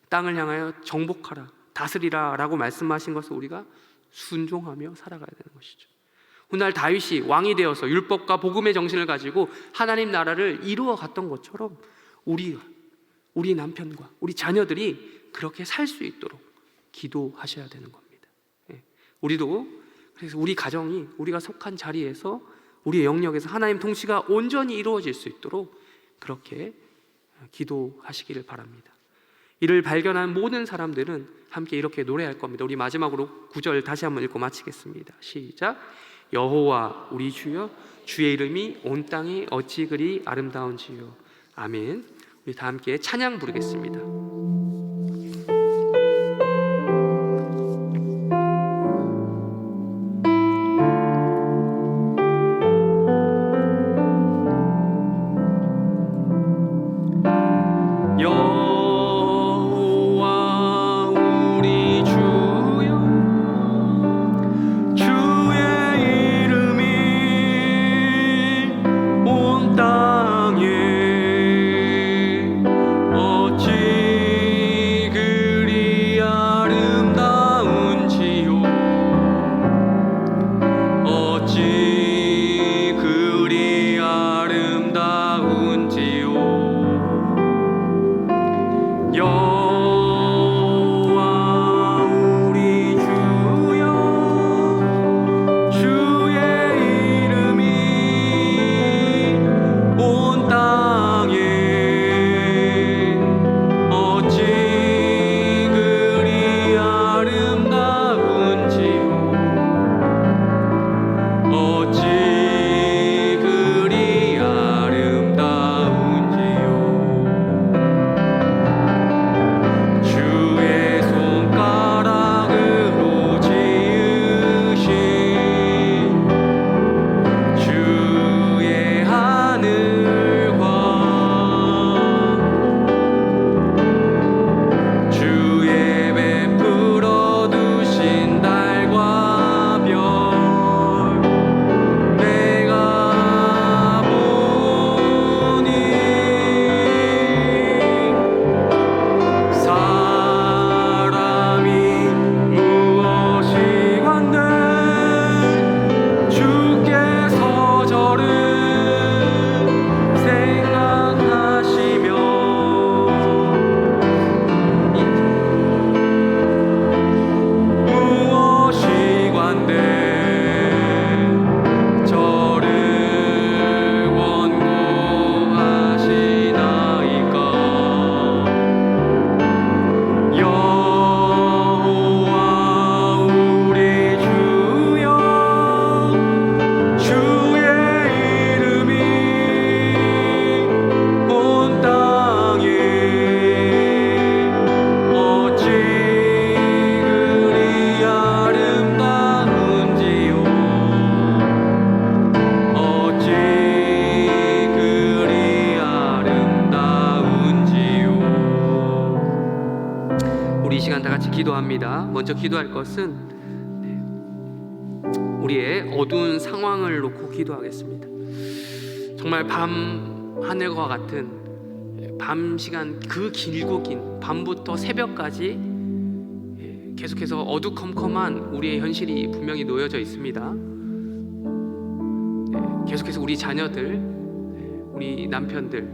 땅을 향하여 정복하라, 다스리라 라고 말씀하신 것을 우리가 순종하며 살아가야 되는 것이죠. 훗날 다윗이 왕이 되어서 율법과 복음의 정신을 가지고 하나님 나라를 이루어 갔던 것처럼 우리 남편과 우리 자녀들이 그렇게 살 수 있도록 기도하셔야 되는 겁니다. 우리도 그래서 우리 가정이 우리가 속한 자리에서 우리의 영역에서 하나님 통치가 온전히 이루어질 수 있도록 그렇게 기도하시기를 바랍니다. 이를 발견한 모든 사람들은 함께 이렇게 노래할 겁니다. 우리 마지막으로 9절 다시 한번 읽고 마치겠습니다. 시작. 여호와 우리 주여, 주의 이름이 온 땅에 어찌 그리 아름다운지요. 아멘. 우리 다 함께 찬양 부르겠습니다. 땅에 어찌 먼저 기도할 것은 우리의 어두운 상황을 놓고 기도하겠습니다. 정말 밤 하늘과 같은 밤 시간, 그 길고 긴 밤부터 새벽까지 계속해서 어두컴컴한 우리의 현실이 분명히 놓여져 있습니다. 계속해서 우리 자녀들, 우리 남편들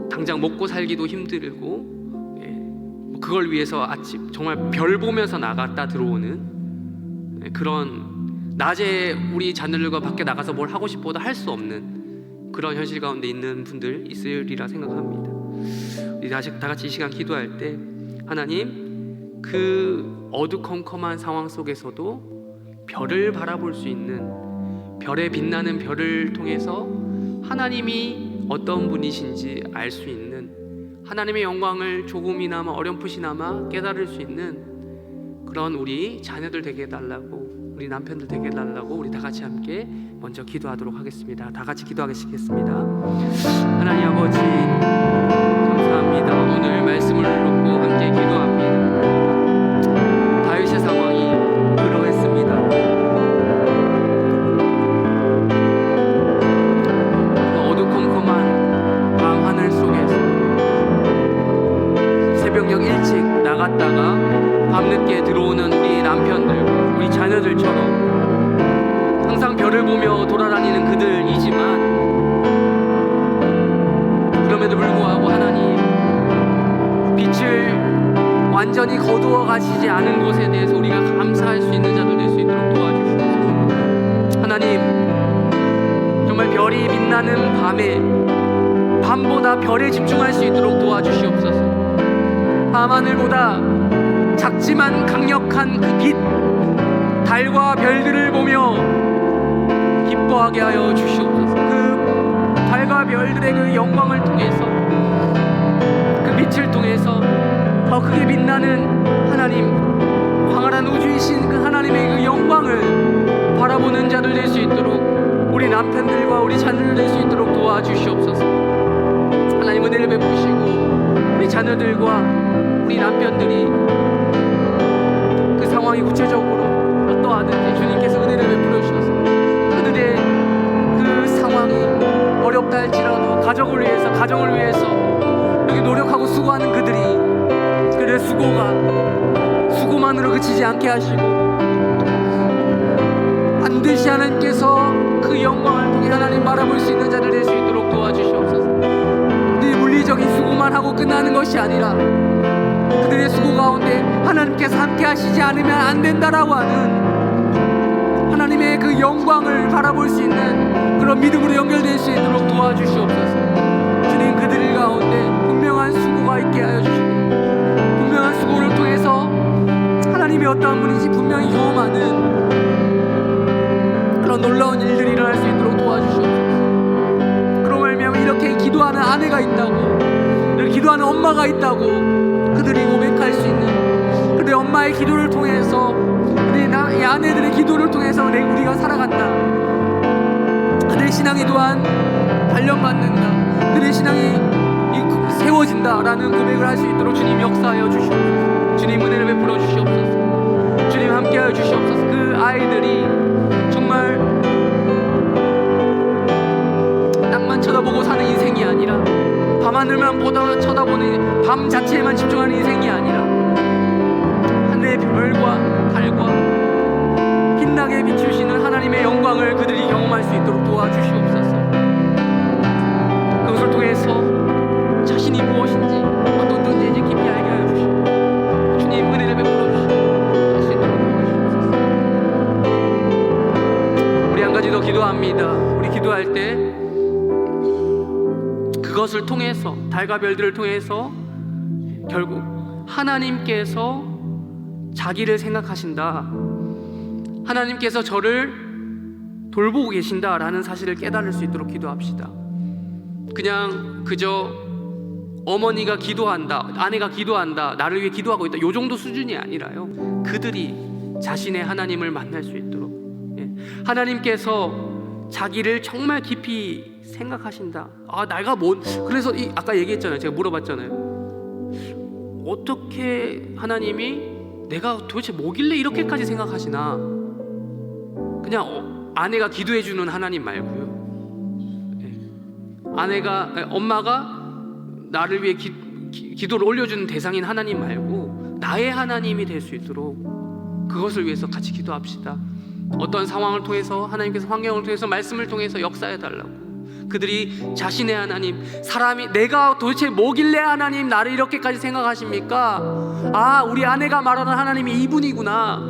당장 먹고 살기도 힘들고 그걸 위해서 아침 정말 별 보면서 나갔다 들어오는 그런, 낮에 우리 자녀들과 밖에 나가서 뭘 하고 싶어도 할 수 없는 그런 현실 가운데 있는 분들 있으리라 생각합니다. 우리 다 같이 이 시간 기도할 때, 하나님, 그 어두컴컴한 상황 속에서도 별을 바라볼 수 있는, 별에 빛나는 별을 통해서 하나님이 어떤 분이신지 알 수 있는, 하나님의 영광을 조금이나마 어렴풋이나마 깨달을 수 있는 그런 우리 자녀들 되게 해달라고, 우리 남편들 되게 해달라고 우리 다 같이 함께 먼저 기도하도록 하겠습니다. 다 같이 기도하겠습니다. 하나님 아버지, 감사합니다. 오늘 말씀을 놓고 함께 기도합니다. 다윗의 상황이 그러했습니다. 어두컴컴한 밤 하늘 속에서 새벽녘 일찍 나갔다가 밤늦게 들어오는 우리 남편들, 우리 자녀들처럼 항상 별을 보며 돌아다니는 그들이지만, 그럼에도 불구하고 하나님, 빛을 완전히 거두어 가시지 않은 것에 대해서 우리가 감사할 수 있는 자들 될 수 있도록 도와주시옵소서. 하나님, 정말 별이 빛나는 밤에 밤보다 별에 집중할 수 있도록 도와주시옵소서. 밤하늘보다 작지만 강력한 그 빛, 달과 별들을 보며 기뻐하게 하여 주시옵소서. 그 달과 별들의 그 영광을 통해서, 그 빛을 통해서 더 크게 빛나는 하나님, 광활한 우주이신 그 하나님의 그 영광을 바라보는 자들 될 수 있도록, 우리 남편들과 우리 자녀들 될 수 있도록 도와주시옵소서. 하나님 은혜를 베푸시고, 우리 자녀들과 우리 남편들이 그 상황이 구체적으로 어떠하든지 주님께서 은혜를 베풀어 주셔서 그들의 그 상황이 어렵다 할지라도 가정을 위해서 여기 노력하고 수고하는 그들의 수고가 수고만으로 그치지 않게 하시고, 반드시 하나님께서 그 영광을 통해 하나님 바라볼 수 있는 자들 될 수 있도록 도와주시옵소서. 네 물리적인 수고만 하고 끝나는 것이 아니라 그들의 수고 가운데 하나님께서 함께 하시지 않으면 안 된다라고 하는 하나님의 그 영광을 바라볼 수 있는 그런 믿음으로 연결될 수 있도록 도와주시옵소서. 주님, 그들 가운데 분명한 수고가 있게 하여 주시고, 분명한 수고를 통해서 하나님이 어떠한 분인지 분명히 경험하는 그런 놀라운 일들이 일어날 수 있도록 도와주시옵소서. 그로 말미암아 이렇게 기도하는 아내가 있다고, 이렇게 기도하는 엄마가 있다고 그들이 고백할 수 있는, 그들의 엄마의 기도를 통해서, 그들의 아내들의 기도를 통해서 우리가 살아간다. 그들의 신앙이 또한 단련받는다. 그들의 신앙이 세워진다라는 고백을 할 수 있도록 주님 역사하여 주시옵소서. 주님 은혜를 베풀어 주시옵소서. 주님 함께하여 주시옵소서. 그 아이들이 정말 땅만 쳐다보고 사는 인생이 아니라, 밤하늘만 쳐다보는 밤 자체에만 집중하는 인생이 아니라, 하늘의 별과 달과 빛나게 비추시는 하나님의 영광을 그들이 경험할 수 있도록 도와주시옵소서. 그것을 통해서 자신이 무엇인지, 어떤 존재인지 깊이 알게 하여 주시고, 주님 은혜를 베풀어 주시고 할 수 있도록 도와주시옵소서. 우리 한 가지 더 기도합니다. 우리 기도할 때 그것을 통해서, 달과 별들을 통해서 결국 하나님께서 자기를 생각하신다, 하나님께서 저를 돌보고 계신다라는 사실을 깨달을 수 있도록 기도합시다. 그냥 그저 어머니가 기도한다, 아내가 기도한다, 나를 위해 기도하고 있다, 요 정도 수준이 아니라요, 그들이 자신의 하나님을 만날 수 있도록, 하나님께서 자기를 정말 깊이 생각하신다. 내가 그래서 아까 얘기했잖아요. 제가 물어봤잖아요. 어떻게 하나님이 내가 도대체 뭐길래 이렇게까지 생각하시나? 그냥 아내가 기도해주는 하나님 말고요. 엄마가 나를 위해 기도를 올려주는 대상인 하나님 말고 나의 하나님이 될 수 있도록 그것을 위해서 같이 기도합시다. 어떤 상황을 통해서 하나님께서 환경을 통해서 말씀을 통해서 역사해달라고, 그들이 자신의 하나님, 사람이 내가 도대체 뭐길래 하나님 나를 이렇게까지 생각하십니까? 우리 아내가 말하는 하나님이 이분이구나,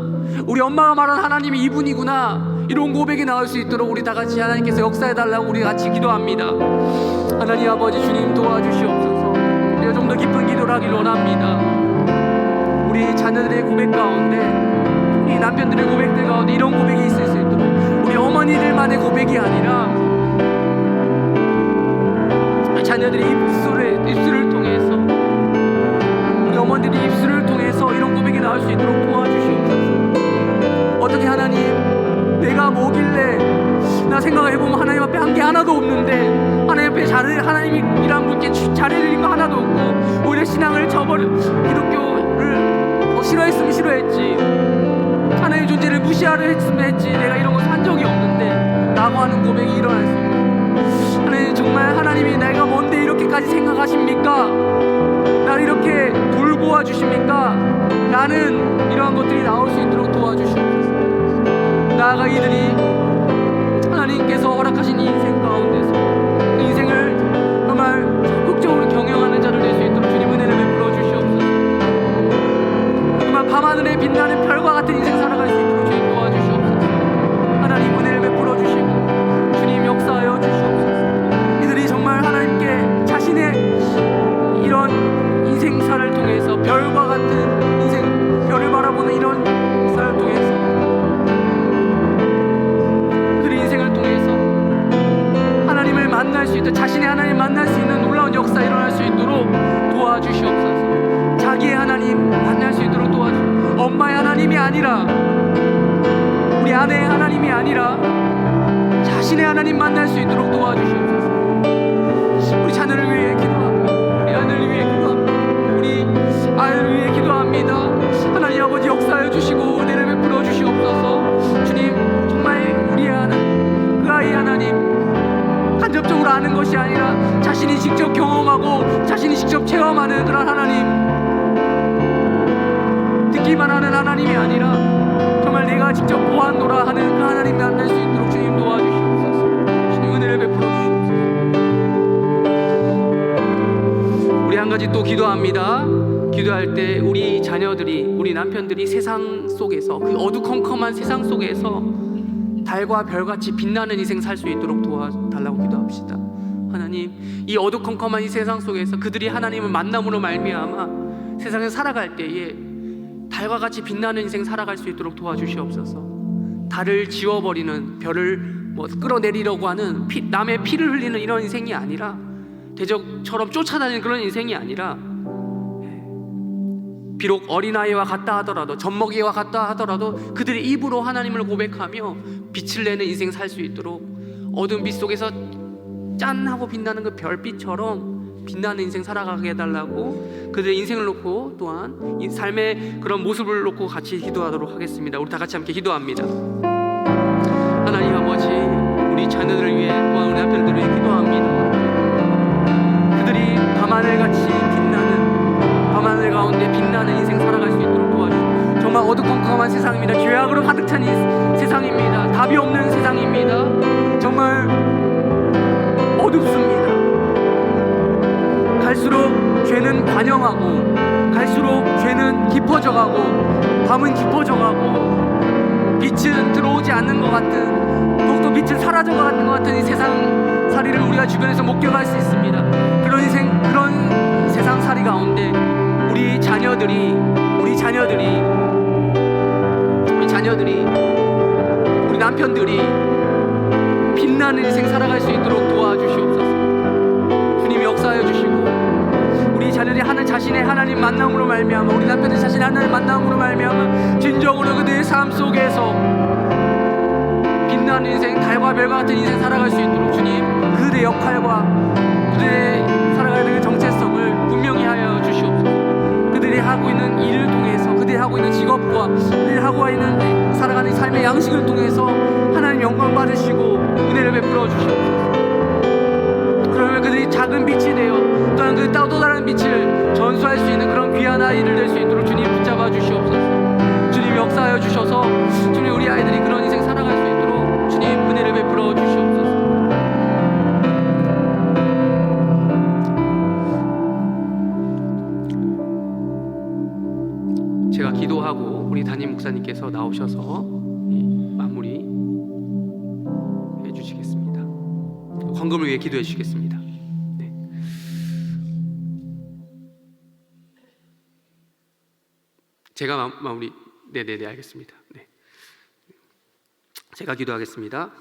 우리 엄마가 말하는 하나님이 이분이구나, 이런 고백이 나올 수 있도록 우리 다 같이 하나님께서 역사해달라고 우리 같이 기도합니다. 하나님 아버지 주님 도와주시옵소서. 우리가 좀 더 깊은 기도를 하길 원합니다. 우리 자녀들의 고백 가운데, 우리 남편들의 고백들 가운데 이런 고백이 있을 수 있도록, 우리 어머니들만의 고백이 아니라 자녀들의 입술을 통해서, 우리 어머니들의 입술을 통해서 이런 고백이 나올 수 있도록 도와주시옵소서. 어떻게 하나님, 내가 뭐길래, 나 생각을 해보면 하나님 앞에 한 게 하나도 없는데, 하나님 앞에 하나님이란 분께 잘해드린 거 하나도 없고, 오히려 신앙을 기독교를 싫어했으면 싫어했지, 하나님의 존재를 무시하려 했으면 했지, 내가 이런 것을 한 적이 없는데 라고 하는 고백이 일어날 수 있고, 하나님 정말 하나님이 내가 뭔데 이렇게까지 생각하십니까? 나를 이렇게 돌보아 주십니까? 라는 이러한 것들이 나올 수 있도록 도와주시옵소서. 나아가 이들이 하나님께서 허락하신 이 인생 가운데서 그 인생을 정말 적극적으로 경영하는 자를 될 수 있도록 주님 은혜를 베풀어 주시옵소서. 정말 밤하늘에 빛나는 별과 같은 인생 살아갈 수 있도록 주님 도와주시옵소서. 하나님 은혜를 베풀어 주시고 주님 역사하여 주시옵소서. 이들이 정말 하나님께 자신의 이런 인생사를 통해서 별과 같은 인생, 별을 바라보는 이런 사를 통해서, 그들의 인생을 통해서 하나님을 만날 수 있도록, 자신의 하나님 만날 수 있는 놀라운 역사 일어날 수 있도록 도와주시옵소서. 자기의 하나님 만날 수 있도록 도와주시옵소서. 엄마의 하나님이 아니라, 우리 아내의 하나님이 아니라 자신의 하나님 만날 수 있도록 도와주시옵소서. 우리 자녀를 위해 기도합니다. 우리 아내를 위해 기도합니다. 우리 아이를 위해 기도합니다. 하나님 아버지 역사해 주시고 은혜를 베풀어 주시옵소서. 주님 정말 우리의 하나님, 그 아이의 하나님, 간접적으로 아는 것이 아니라 자신이 직접 경험하고 자신이 직접 체험하는 그런 하나님, 듣기만 하는 하나님이 아니라 정말 내가 직접 보았노라 하는 그 하나님 만날 수 있도록 주님 도와주시옵소서. 주님 은혜를 베풀어 주시옵소서. 우리 한 가지 또 기도합니다. 기도할 때 우리 자녀들이, 우리 남편들이 세상 속에서, 그 어두컴컴한 세상 속에서 달과 별같이 빛나는 인생 살 수 있도록 도와달라고 기도합시다. 하나님, 이 어두컴컴한 이 세상 속에서 그들이 하나님을 만남으로 말미암아 세상에 살아갈 때에 달과 같이 빛나는 인생 살아갈 수 있도록 도와주시옵소서. 달을 지워버리는, 별을 끌어내리려고 하는 남의 피를 흘리는 이런 인생이 아니라, 대적처럼 쫓아다니는 그런 인생이 아니라, 비록 어린아이와 같다 하더라도, 젖먹이와 같다 하더라도 그들의 입으로 하나님을 고백하며 빛을 내는 인생 살 수 있도록, 어두운 빛 속에서 짠 하고 빛나는 그 별빛처럼 빛나는 인생 살아가게 해달라고, 그들의 인생을 놓고 또한 이 삶의 그런 모습을 놓고 같이 기도하도록 하겠습니다. 우리 다 같이 함께 기도합니다. 하나님 아버지, 우리 자녀들을 위해, 또한 우리 남편들을 위해 기도합니다. 그들이 밤하늘같이 빛나는, 밤하늘 가운데 빛나는 인생 살아갈 수 있도록 도와주시고, 정말 어두컴컴한 세상입니다. 죄악으로 가득 찬 세상입니다. 답이 없는 세상입니다. 정말 어둡습니다. 갈수록 죄는 관영하고, 갈수록 죄는 깊어져가고, 밤은 깊어져가고, 빛은 들어오지 않는 것 같은, 더욱더 빛은 사라져가는 것 같은 이 세상 살이를 우리가 주변에서 목격할 수 있습니다. 그런 세상 살이 가운데 우리 자녀들이, 우리 남편들이 빛나는 인생 살아갈 수 있도록 도와주시옵소서. 주님 역사하여 주시고, 우리 자녀들이 하는 자신의 하나님 만남으로 말미암아, 우리 남편들 자신의 하나님 만남으로 말미암아 진정으로 그들의 삶 속에서 빛나는 인생, 달과 별과 같은 인생 살아갈 수 있도록 주님 그들의 역할과 그들의 살아가는 그 정체성을 분명히 하여 주시옵소서. 그들의 하고 있는 일을 통해서, 그들이 하고 있는 직업과 그들이 하고 있는 살아가는 삶의 양식을 통해서 하나님 영광 받으시고 은혜를 베풀어 주시옵소서. 그러면 그들이 작은 빛이 되어 또한 그 또 다른 빛을 전수할 수 있는 그런 귀한 아이들 될 수 있도록 주님 붙잡아 주시옵소서. 주님 역사하여 주셔서 주님 우리 아이들이 그런 인생 살아갈 수 있도록 주님 은혜를 베풀어 주시옵소서. 제가 기도하고 우리 담임 목사님께서 나오셔서 마무리 해주시겠습니다. 헌금을 위해 기도해 주시겠습니다. 네. 제가 마무리. 네네네, 알겠습니다. 네. 제가 기도하겠습니다.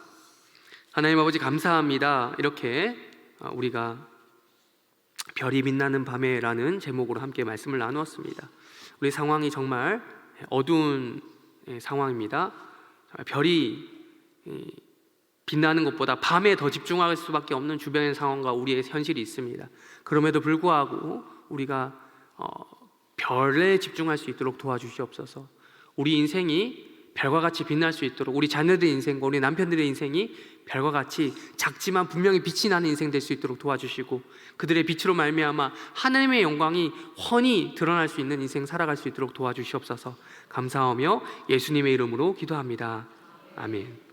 하나님 아버지 감사합니다. 이렇게 우리가 별이 빛나는 밤에라는 제목으로 함께 말씀을 나누었습니다. 우리 상황이 정말 어두운 상황입니다. 별이 빛나는 것보다 밤에 더 집중할 수밖에 없는 주변의 상황과 우리의 현실이 있습니다. 그럼에도 불구하고 우리가 별에 집중할 수 있도록 도와주시옵소서. 우리 인생이 별과 같이 빛날 수 있도록, 우리 자녀들의 인생과 우리 남편들의 인생이 별과 같이 작지만 분명히 빛이 나는 인생 될 수 있도록 도와주시고, 그들의 빛으로 말미암아 하나님의 영광이 훤히 드러날 수 있는 인생 살아갈 수 있도록 도와주시옵소서. 감사하며 예수님의 이름으로 기도합니다. 아멘.